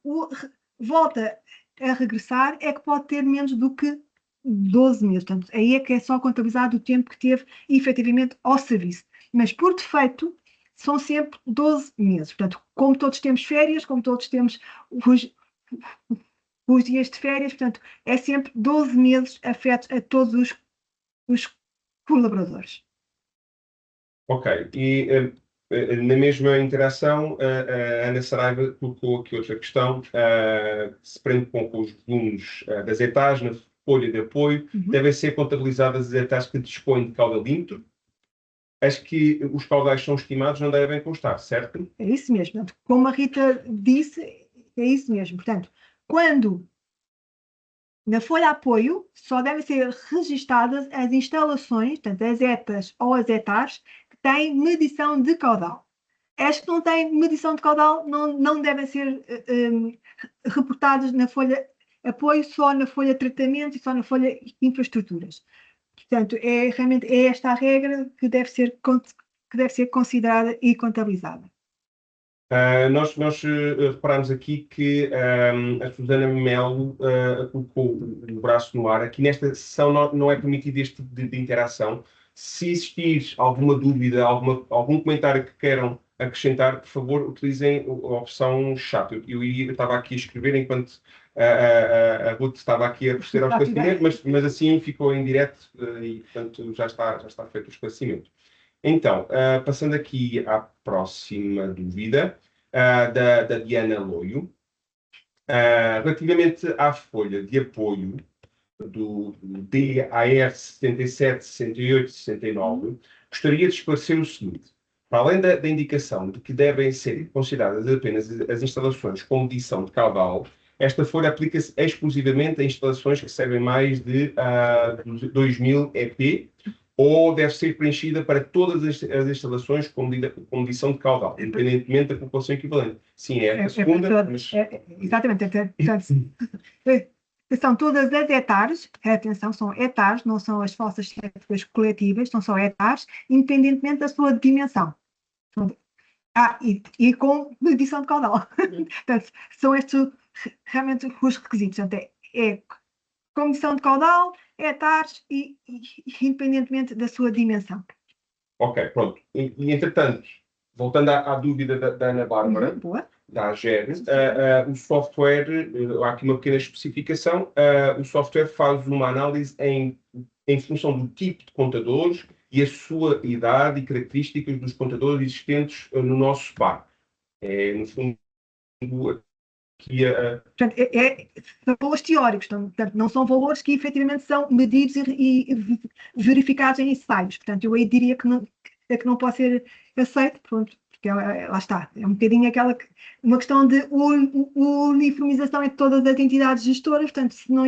volta a regressar é que pode ter menos do que 12 meses. Portanto, aí é que é só contabilizado o tempo que teve efetivamente ao serviço. Mas, por defeito, são sempre 12 meses. Portanto, como todos temos férias, como todos temos os dias de férias, portanto, é sempre 12 meses afetos a todos os colaboradores. Ok. E na mesma interação, a Ana Saraiva colocou aqui outra questão, que se prende com os volumes das hectares na folha de apoio. Devem ser contabilizadas as hectares que dispõem de caudalímetro. As que os caudais são estimados não devem constar, certo? É isso mesmo. Portanto, como a Rita disse, é isso mesmo. Portanto, quando na folha apoio só devem ser registadas as instalações, portanto, as hectares ou as hectares, que têm medição de caudal. As que não têm medição de caudal não devem ser reportadas na folha apoio, só na folha tratamento e só na folha infraestruturas. Portanto, realmente é esta a regra que deve ser considerada e contabilizada. Nós reparamos aqui que a Susana Melo colocou o braço no ar. Aqui nesta sessão não é permitido este tipo de interação. Se existir alguma dúvida, algum comentário que queiram acrescentar, por favor, utilizem a opção chat. Eu estava aqui a escrever enquanto a Ruth estava aqui a proceder ao esclarecimento, mas assim ficou em direto e, portanto, já está feito o esclarecimento. Então, passando aqui à próxima dúvida, da Diana Loio. Relativamente à folha de apoio do DAR 77, 68 e 69, gostaria de esclarecer o seguinte. Para além da indicação de que devem ser consideradas apenas as instalações com medição de caudal, esta folha aplica-se exclusivamente a instalações que recebem mais de 2.000 EP, ou deve ser preenchida para todas as instalações com medição de caudal, independentemente da população equivalente. Sim, é a segunda. Mas... exatamente. São todas as hectares, atenção, são hectares, não são as fossas sépticas coletivas, são só hectares, independentemente da sua dimensão. E com medição de caudal. Portanto, são estes realmente os requisitos. Portanto, com medição de caudal, hectares e independentemente da sua dimensão. Ok, pronto. E entretanto, voltando à dúvida da Ana Bárbara, da AGER, o software, há aqui uma pequena especificação, o software faz uma análise em função do tipo de contadores e a sua idade e características dos contadores existentes no nosso parque. No fundo, portanto, são valores teóricos, portanto, não são valores que efetivamente são medidos e verificados em ensaios. Portanto, eu aí diria que não pode ser aceito, pronto, porque lá está, é um bocadinho uma questão de uniformização entre todas as entidades gestoras, portanto, se não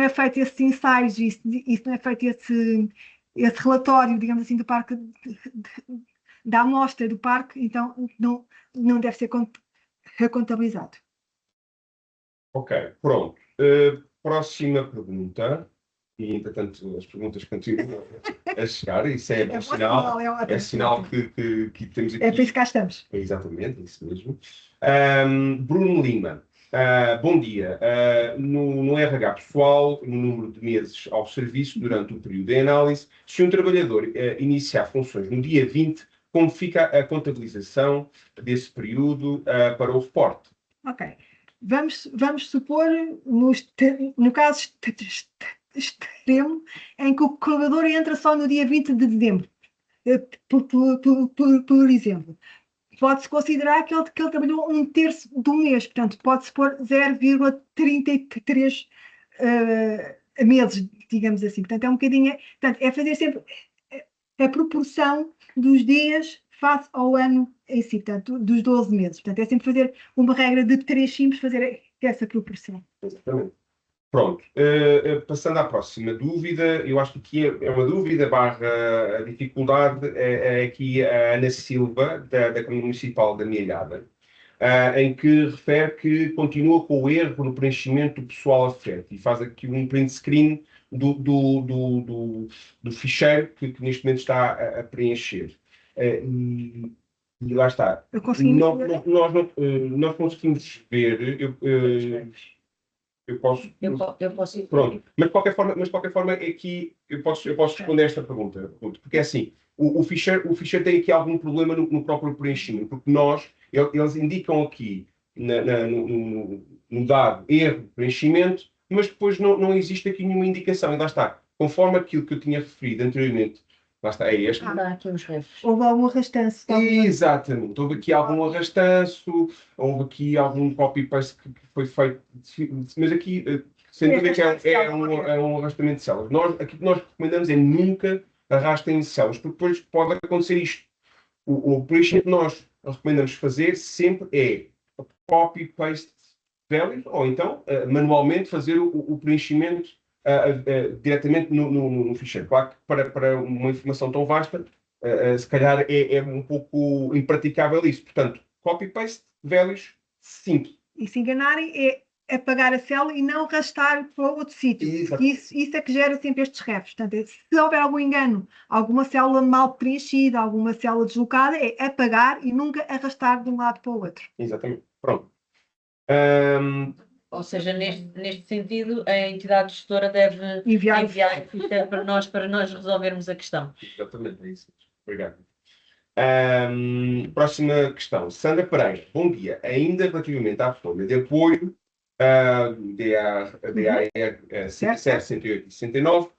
é feito esses ensaios e se não é feito esse relatório, digamos assim, do parque, da amostra do parque, então não deve ser contabilizado. Ok, pronto. Próxima pergunta. E, entretanto, as perguntas continuam a chegar. Isso é bom sinal. É sinal que temos aqui. É por isso que cá estamos. Exatamente, isso mesmo. Bruno Lima. Bom dia. No RH pessoal, no número de meses ao serviço durante o período de análise, se um trabalhador iniciar funções no dia 20, como fica a contabilização desse período para o reporte? Ok. Vamos supor, no caso extremo, em que o colaborador entra só no dia 20 de dezembro, por exemplo. Pode-se considerar que ele trabalhou um terço do mês, portanto, pode-se pôr 0,33 meses, digamos assim. Portanto, é um bocadinho. Portanto, é fazer sempre a proporção dos dias face ao ano em si, portanto, dos 12 meses. Portanto, é sempre fazer uma regra de 3 simples, fazer essa proporção. Exatamente. Pronto. Passando à próxima dúvida, eu acho que é uma dúvida barra dificuldade, é aqui a Ana Silva, da Câmara Municipal da Milhada, em que refere que continua com o erro no preenchimento do pessoal afeto e faz aqui um print screen do ficheiro que neste momento está a preencher. E lá está. Nós conseguimos ver. Eu posso ir. Pronto. Mas de qualquer forma aqui eu posso responder esta pergunta, porque é assim, o ficheiro tem aqui algum problema no próprio preenchimento, porque eles indicam aqui no dado erro de preenchimento, mas depois não existe aqui nenhuma indicação, e lá está. conforme aquilo que eu tinha referido anteriormente, lá está, é este. Dá aqui uns refs. Houve algum arrastanço. Exatamente, houve aqui algum arrastanço, houve aqui algum copy-paste que foi feito, mas aqui, sem dúvida que é um arrastamento de células. Aquilo que nós recomendamos é nunca arrastem células, porque depois pode acontecer isto. O preenchimento que nós recomendamos fazer sempre é copy-paste values, ou então manualmente fazer o preenchimento diretamente no ficheiro. Claro que para uma informação tão vasta, se calhar é um pouco impraticável isso. Portanto, copy-paste values simples. E se enganarem é apagar a célula e não arrastar para outro sítio. Isso é que gera sempre estes refs. Portanto, se houver algum engano, alguma célula mal preenchida, alguma célula deslocada, é apagar e nunca arrastar de um lado para o outro. Exatamente. Pronto. Ou seja, neste sentido, a entidade gestora deve enviar a ficha para nós resolvermos a questão. Exatamente, é isso. Obrigado. Próxima questão. Sandra Pereira, bom dia. Ainda relativamente à folha de apoio, DAR 107, 108 e 109,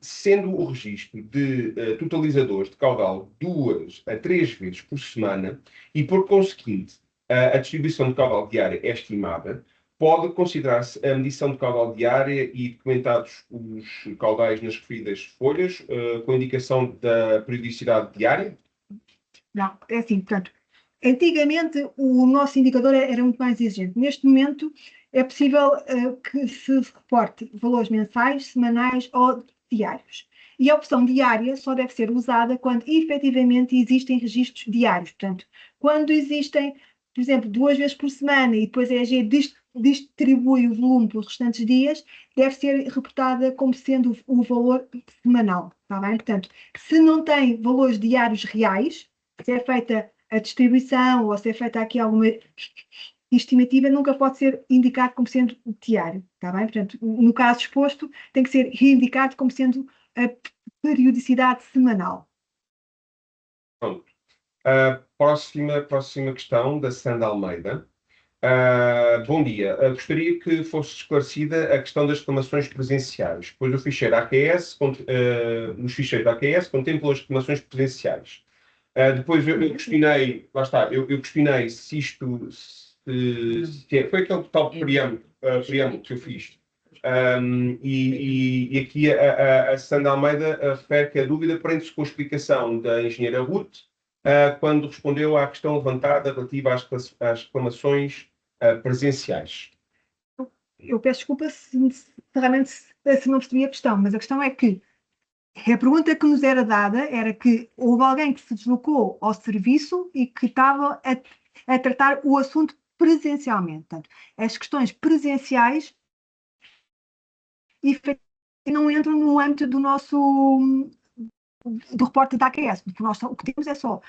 sendo o registro de totalizadores de caudal 2 a 3 vezes por semana e, por conseguinte, a distribuição de caudal diária é estimada, pode considerar-se a medição de caudal diária e documentados os caudais nas referidas folhas, com indicação da periodicidade diária? Não, é assim, portanto, antigamente o nosso indicador era muito mais exigente. Neste momento é possível que se reporte valores mensais, semanais ou diários. E a opção diária só deve ser usada quando efetivamente existem registros diários. Portanto, quando existem, por exemplo, 2 vezes por semana e depois a EG distribui o volume pelos restantes dias, deve ser reportada como sendo o valor semanal. Está bem? Portanto, se não tem valores diários reais, se é feita a distribuição ou se é feita aqui alguma estimativa, nunca pode ser indicado como sendo diário. Está bem? Portanto, no caso exposto, tem que ser reindicado como sendo a periodicidade semanal. Pronto. Próxima questão, da Sandra Almeida. Bom dia. Gostaria que fosse esclarecida a questão das reclamações presenciais, pois o ficheiro AQS, nos ficheiros AQS contemplam as reclamações presenciais. Depois eu questionei, lá está, eu questionei se isto foi aquele tal preâmbulo que eu fiz. E aqui a Sandra Almeida refere que a dúvida prende-se com a explicação da engenheira Ruth, quando respondeu à questão levantada relativa às reclamações presenciais. Eu peço desculpa se realmente não percebi a questão, mas a questão é que a pergunta que nos era dada era que houve alguém que se deslocou ao serviço e que estava a tratar o assunto presencialmente. Portanto, as questões presenciais não entram no âmbito do nosso do reporte da AQS. O que temos é só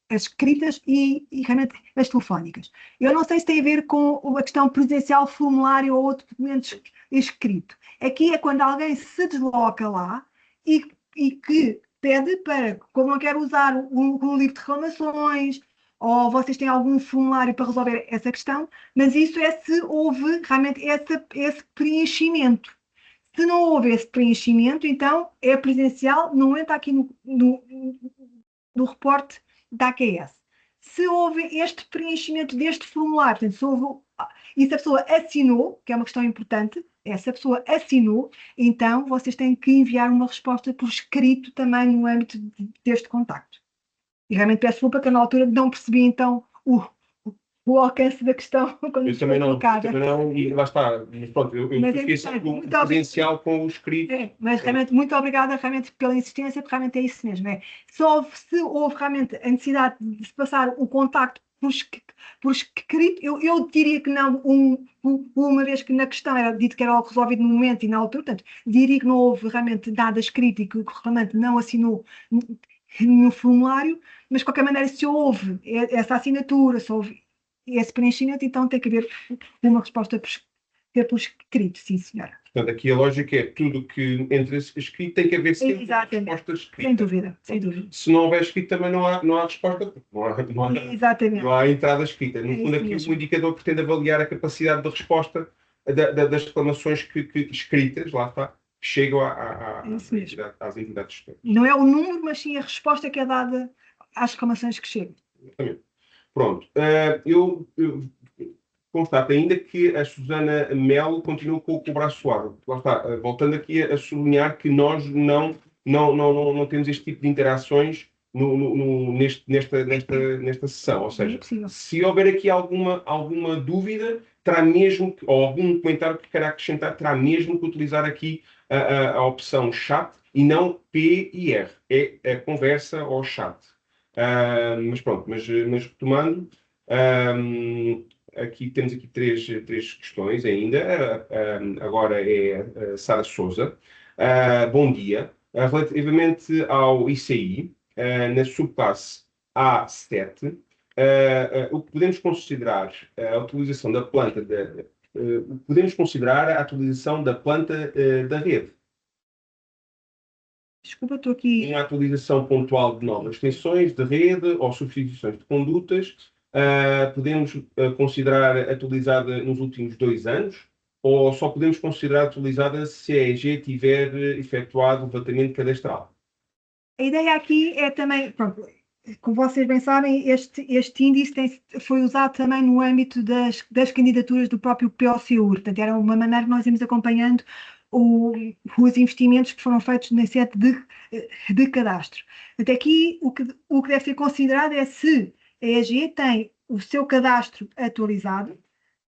as escritas e realmente as telefónicas. Eu não sei se tem a ver com a questão presencial, formulário ou outro documento escrito. Aqui é quando alguém se desloca lá e que pede para, como não quer usar o livro de reclamações, ou vocês têm algum formulário para resolver essa questão, mas isso é se houve realmente esse preenchimento. Se não houve esse preenchimento, então é presencial, não entra aqui no reporte da AQS. Se houve este preenchimento deste formulário, portanto, se houve, e se a pessoa assinou, que é uma questão importante, se a pessoa assinou, então vocês têm que enviar uma resposta por escrito também no âmbito deste contacto. E realmente peço desculpa que eu na altura não percebi então o alcance da questão quando eu também não, e lá está, mas pronto, eu fiquei sempre um presencial com o escrito. Mas realmente, muito obrigada realmente pela insistência, porque realmente é isso mesmo. Se houve realmente a necessidade de se passar o contacto por escrito, eu diria que não, uma vez que na questão era dito que era algo resolvido no momento e na altura, portanto, diria que não houve realmente nada escrito e que o reclamante não assinou no formulário, mas de qualquer maneira, se houve essa assinatura, se houve esse preenchimento, então tem que haver uma resposta por escrito, sim, senhora. Portanto, aqui a lógica é tudo que entre escrito tem que haver sempre resposta escrita. Sem dúvida, sem dúvida. Se não houver escrito também não há resposta, não há entrada escrita. No fundo, aqui o indicador pretende avaliar a capacidade de resposta das reclamações escritas, lá está, chegam Isso mesmo. às entidades gestoras. Não é o número, mas sim a resposta que é dada às reclamações que chegam. Exatamente. Pronto. Eu constato ainda que a Susana Melo continua com o braço suado. Lá está, voltando aqui a sublinhar que nós não temos este tipo de interações nesta sessão. Ou seja, se houver aqui alguma dúvida, terá mesmo, ou algum comentário que queira acrescentar, terá mesmo que utilizar aqui a opção chat e não P e R. É a conversa ou chat. Mas pronto, mas retomando, temos aqui três questões ainda. Agora é a Sara Souza. Bom dia. Relativamente ao ICI, na subclasse A7, o que podemos considerar a utilização da planta podemos considerar a atualização da planta da rede. Desculpa, estou aqui. Uma atualização pontual de novas extensões de rede ou substituições de condutas, podemos considerar atualizada nos últimos 2 anos, ou só podemos considerar atualizada se a EG tiver efetuado o levantamento cadastral? A ideia aqui é também, pronto, como vocês bem sabem, este índice foi usado também no âmbito das candidaturas do próprio POCUR, portanto era uma maneira que nós íamos acompanhando os investimentos que foram feitos na sede de cadastro. Até aqui o que deve ser considerado é se a EG tem o seu cadastro atualizado,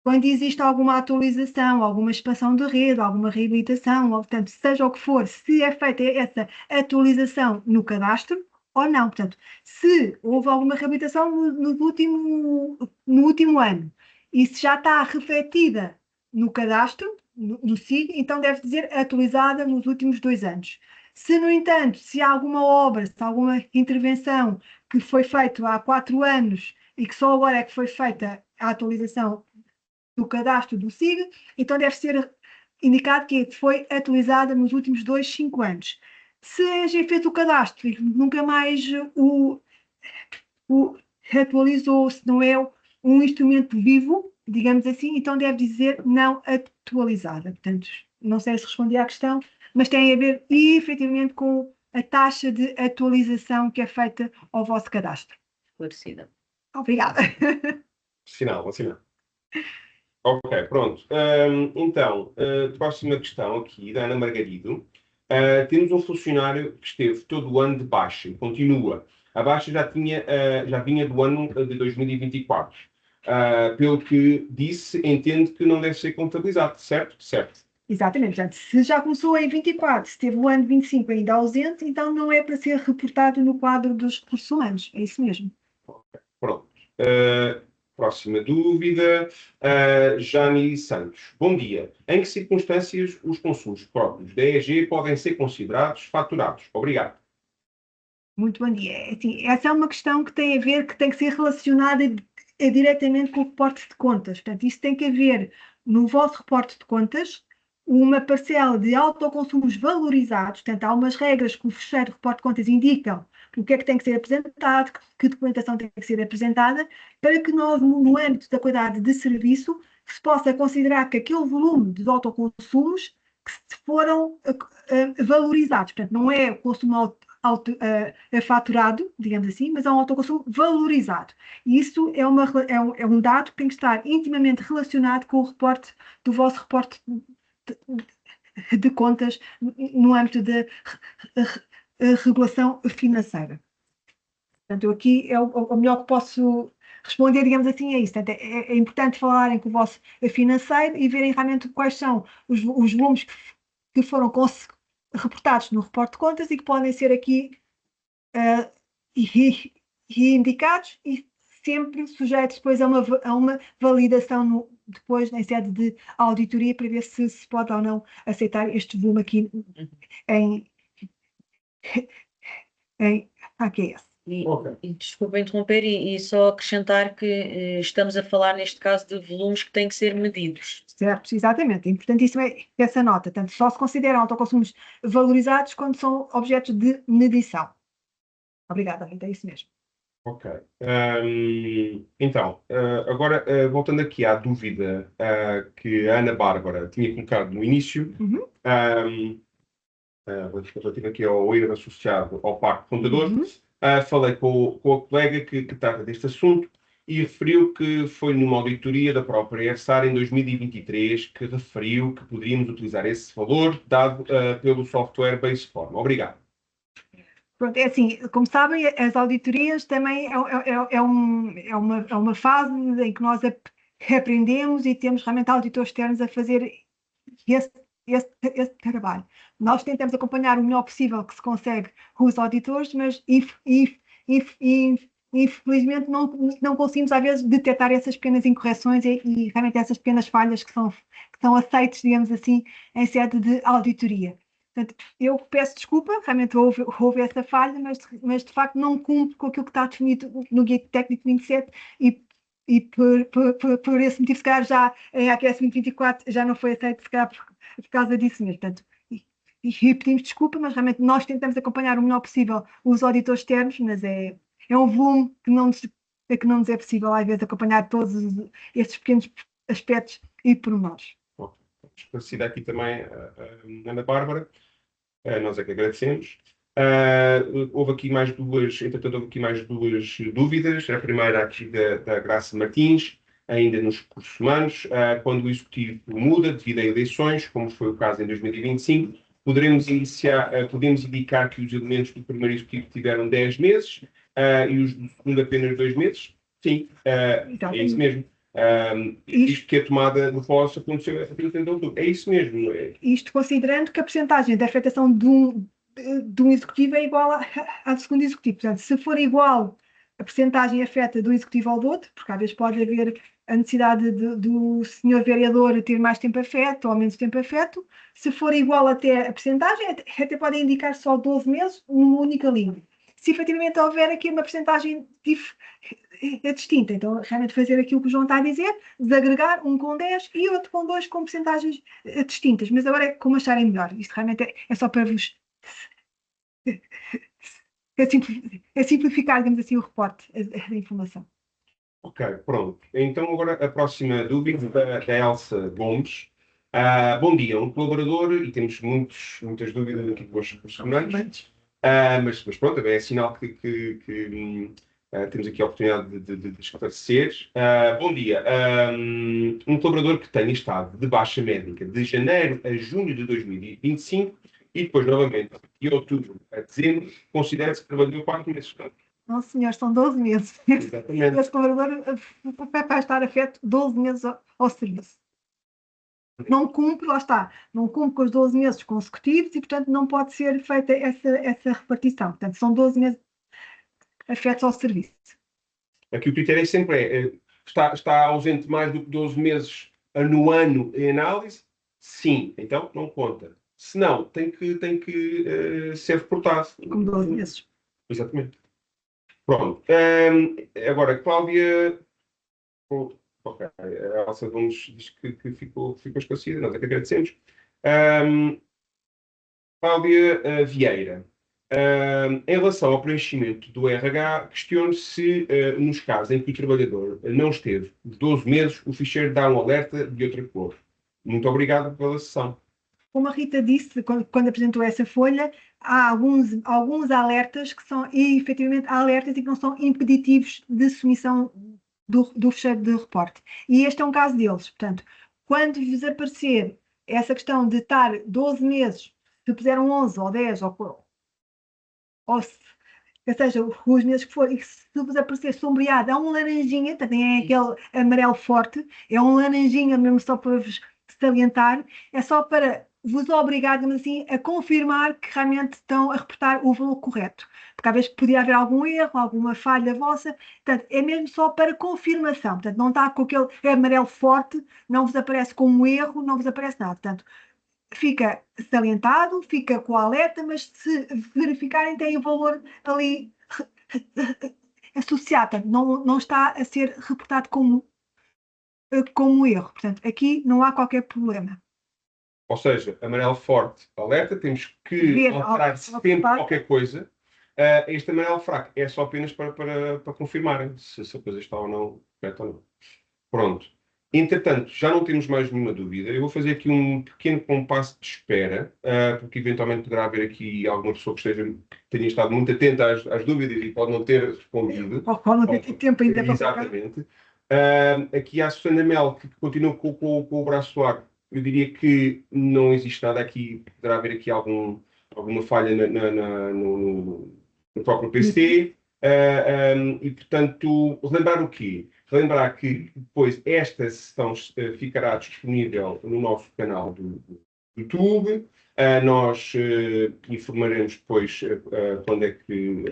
quando existe alguma atualização, alguma expansão de rede, alguma reabilitação, ou, portanto, seja o que for, se é feita essa atualização no cadastro ou não. Portanto, se houve alguma reabilitação no último ano e se já está refletida no cadastro, no SIG, então deve dizer atualizada nos últimos 2 anos. Se, no entanto, se há alguma obra, se há alguma intervenção que foi feita há 4 anos e que só agora é que foi feita a atualização do cadastro do SIG, então deve ser indicado que foi atualizada nos últimos 5 anos. Se a EG fez o cadastro e nunca mais o atualizou, se não é um instrumento vivo, digamos assim, então deve dizer não atualizada. Portanto, não sei se respondi à questão, mas tem a ver efetivamente com a taxa de atualização que é feita ao vosso cadastro. Esclarecida. Obrigada. Sinal. Ok, pronto. Então, próxima questão aqui, da Ana Margarido. Temos um funcionário que esteve todo o ano de baixa e continua. A baixa já vinha do ano de 2024. Pelo que disse, entende que não deve ser contabilizado, certo? Certo. Exatamente. Portanto, se já começou em 24, se teve o ano de 25 ainda ausente, então não é para ser reportado no quadro dos recursos humanos. É isso mesmo. Okay, pronto. Próxima dúvida, Jani Santos. Bom dia. Em que circunstâncias os consumos próprios da EG podem ser considerados faturados? Obrigado. Muito bom dia. Assim, essa é uma questão que tem a ver, que tem que ser relacionada diretamente com o reporte de contas. Portanto, isso tem que haver no vosso reporte de contas uma parcela de autoconsumos valorizados. Portanto, há umas regras que o fecheiro de reporte de contas indicam o que é que tem que ser apresentado, que documentação tem que ser apresentada, para que nós, no âmbito da qualidade de serviço, se possa considerar que aquele volume de autoconsumos que foram valorizados. Portanto, não é o consumo faturado, digamos assim, mas é um autoconsumo valorizado. E isso é um dado que tem que estar intimamente relacionado com o reporte do vosso reporte de contas no âmbito da regulação financeira. Portanto, aqui é o melhor que posso responder, digamos assim, é isso. Portanto, é importante falarem com o vosso financeiro e verem realmente quais são os volumes que foram reportados no reporte de contas e que podem ser aqui indicados e sempre sujeitos depois a uma validação depois em sede de auditoria para ver se pode ou não aceitar este volume aqui em AQS. E desculpa interromper e só acrescentar que estamos a falar neste caso de volumes que têm que ser medidos. Certo, exatamente. É importantíssimo essa nota. Portanto, só se consideram autoconsumos valorizados quando são objetos de medição. Obrigada, Rita, é isso mesmo. Ok. Então, agora, voltando aqui à dúvida que a Ana Bárbara tinha colocado no início, relativo aqui ao erro associado ao Pacto Fundador. Falei com a colega que trata deste assunto e referiu que foi numa auditoria da própria ERSAR em 2023 que referiu que poderíamos utilizar esse valor dado pelo software Baseform. Obrigado. Pronto, é assim, como sabem, as auditorias também é uma fase em que nós aprendemos e temos realmente auditores externos a fazer esse trabalho. Nós tentamos acompanhar o melhor possível que se consegue com os auditores, mas infelizmente não conseguimos às vezes detectar essas pequenas incorreções e realmente essas pequenas falhas que são aceites, digamos assim, em sede de auditoria. Portanto, eu peço desculpa, realmente houve essa falha, mas de facto não cumpre com aquilo que está definido no Guia Técnico 27 e por esse motivo, se calhar, já em AQS 2024 já não foi aceito, se calhar por causa disso mesmo. Portanto, e pedimos desculpa, mas realmente nós tentamos acompanhar o melhor possível os auditores externos, mas é um volume que não nos é possível, às vezes, acompanhar todos estes pequenos aspectos e pormenores. Esclarecida aqui também a Ana Bárbara, nós é que agradecemos. Houve aqui mais duas dúvidas. A primeira aqui da Graça Martins, ainda nos recursos humanos. Quando o Executivo muda devido a eleições, como foi o caso em 2025, podemos indicar que os elementos do primeiro Executivo tiveram 10 meses e os do segundo apenas 2 meses? Sim, é isso mesmo. Isto que a tomada de posse aconteceu a 30 de outubro. É isso mesmo. Isto considerando que a percentagem de afetação de um executivo é igual à do segundo executivo. Portanto, se for igual a percentagem afeta de um executivo ao do outro, porque às vezes pode haver a necessidade do senhor vereador ter mais tempo afeto ou menos tempo afeto, se for igual até a percentagem, até pode indicar só 12 meses numa única linha. Se efetivamente houver aqui uma percentagem distinta, então realmente fazer aquilo que o João está a dizer, desagregar um com 10 e outro com 2 com percentagens distintas, mas agora é como acharem melhor. Isto realmente é só para vos simplificar, digamos assim, o reporte da informação. Ok, pronto. Então agora a próxima dúvida da Elsa Gomes. Bom dia, um colaborador, e temos muitas dúvidas aqui com os semelhantes, mas pronto, é sinal que temos aqui a oportunidade de esclarecer. Bom dia. Um colaborador que tenha estado de baixa médica de janeiro a junho de 2025 e depois novamente de outubro a dezembro, considera-se que trabalhou 4 meses. Não, senhor, são 12 meses. Exatamente. Esse colaborador vai estar afeto 12 meses ao serviço. Não cumpre, lá está, não cumpre com os 12 meses consecutivos e, portanto, não pode ser feita essa repartição. Portanto, são 12 meses afetos ao serviço. Aqui o critério sempre está ausente mais do que 12 meses no ano em análise? Sim, então não conta. Se não, tem que ser reportado. Com 12 meses. Exatamente. Pronto. Agora, Cláudia... Ok, a Elsa Gomes diz que ficou esclarecida, nós é que agradecemos. Cláudia Vieira. Em relação ao preenchimento do RH, questiono se, nos casos em que o trabalhador não esteve 12 meses, o ficheiro dá um alerta de outra cor. Muito obrigado pela sessão. Como a Rita disse, quando apresentou essa folha, há alguns alertas que são efetivamente alertas e que não são impeditivos de submissão do fecheiro de reporte. E este é um caso deles. Portanto, quando vos aparecer essa questão de estar 12 meses, se puseram 11 ou 10 ou seja, os meses que for, e se vos aparecer sombreado, é um laranjinha, também é aquele amarelo forte, é um laranjinha mesmo só para vos salientar, é só para vos obrigar, digamos assim, a confirmar que realmente estão a reportar o valor correto. Porque às vezes podia haver algum erro, alguma falha vossa, portanto, é mesmo só para confirmação. Portanto, não está com aquele amarelo forte, não vos aparece como erro, não vos aparece nada. Portanto, fica salientado, fica com o alerta, mas se verificarem, tem o valor ali associado. Portanto, não está a ser reportado como erro. Portanto, aqui não há qualquer problema. Ou seja, amarelo forte, alerta, temos que alterar sempre qualquer coisa. Este amarelo fraco é só apenas para confirmarem se a coisa está ou não correta ou não. Pronto. Entretanto, já não temos mais nenhuma dúvida. Eu vou fazer aqui um pequeno compasso de espera, porque eventualmente poderá haver aqui alguma pessoa que tenha estado muito atenta às dúvidas e pode não ter respondido. Ou pode não ter tido tempo ainda para colocar. Exatamente. Aqui há a Susana Mel, que continua com o braço do ar. Eu diria que não existe nada aqui, poderá haver aqui alguma falha no próprio PC. E, portanto, relembrar o quê? Relembrar que depois esta sessão ficará disponível no nosso canal do YouTube. Nós informaremos depois quando é que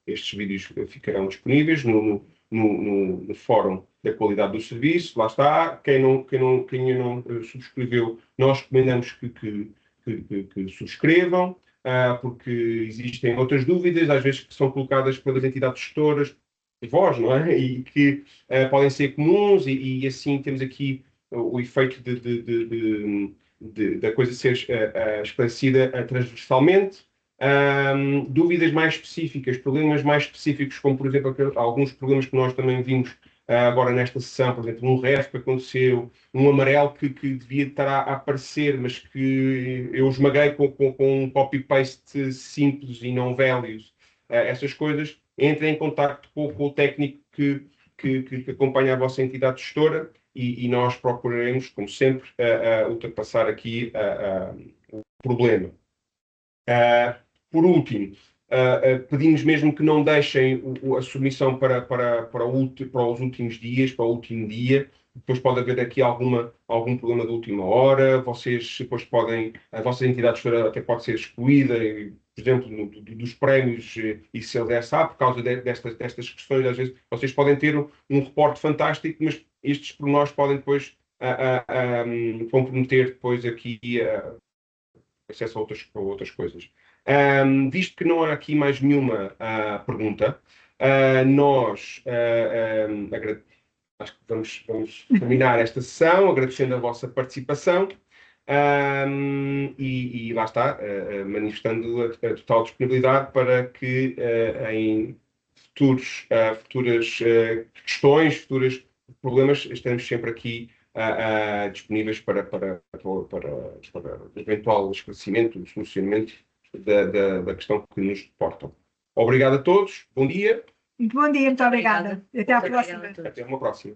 estes vídeos ficarão disponíveis no fórum da qualidade do serviço. Lá está. Quem ainda não subscreveu, nós recomendamos que subscrevam. Porque existem outras dúvidas, às vezes que são colocadas pelas entidades gestoras, vós, não é? E que podem ser comuns, e assim temos aqui o efeito da coisa ser esclarecida transversalmente. Dúvidas mais específicas, problemas mais específicos, como por exemplo alguns problemas que nós também vimos agora nesta sessão, por exemplo, um ref que aconteceu, um amarelo que devia estar a aparecer, mas que eu esmaguei com um copy-paste simples e não values. Essas coisas, entrem em contato com o técnico que acompanha a vossa entidade gestora e nós procuraremos, como sempre, ultrapassar aqui o problema. Por último, pedimos mesmo que não deixem a submissão para os últimos dias, para o último dia. Depois pode haver aqui algum problema de última hora. Vocês depois a vossa entidade gestora até pode ser excluída, por exemplo, dos prémios e CLSA, por causa destas questões. Às vezes vocês podem ter um reporte fantástico, mas estes pormenores podem depois comprometer depois aqui acesso a outras coisas. Visto que não há aqui mais nenhuma pergunta, nós acho que vamos terminar esta sessão agradecendo a vossa participação e lá está, manifestando a total disponibilidade para que em futuras questões, futuros problemas, estamos sempre aqui disponíveis para eventual esclarecimento, solucionamento da questão que nos deportam. Obrigado a todos, bom dia. Muito bom dia, muito obrigada. Até à Obrigada próxima. a todos. Até uma próxima.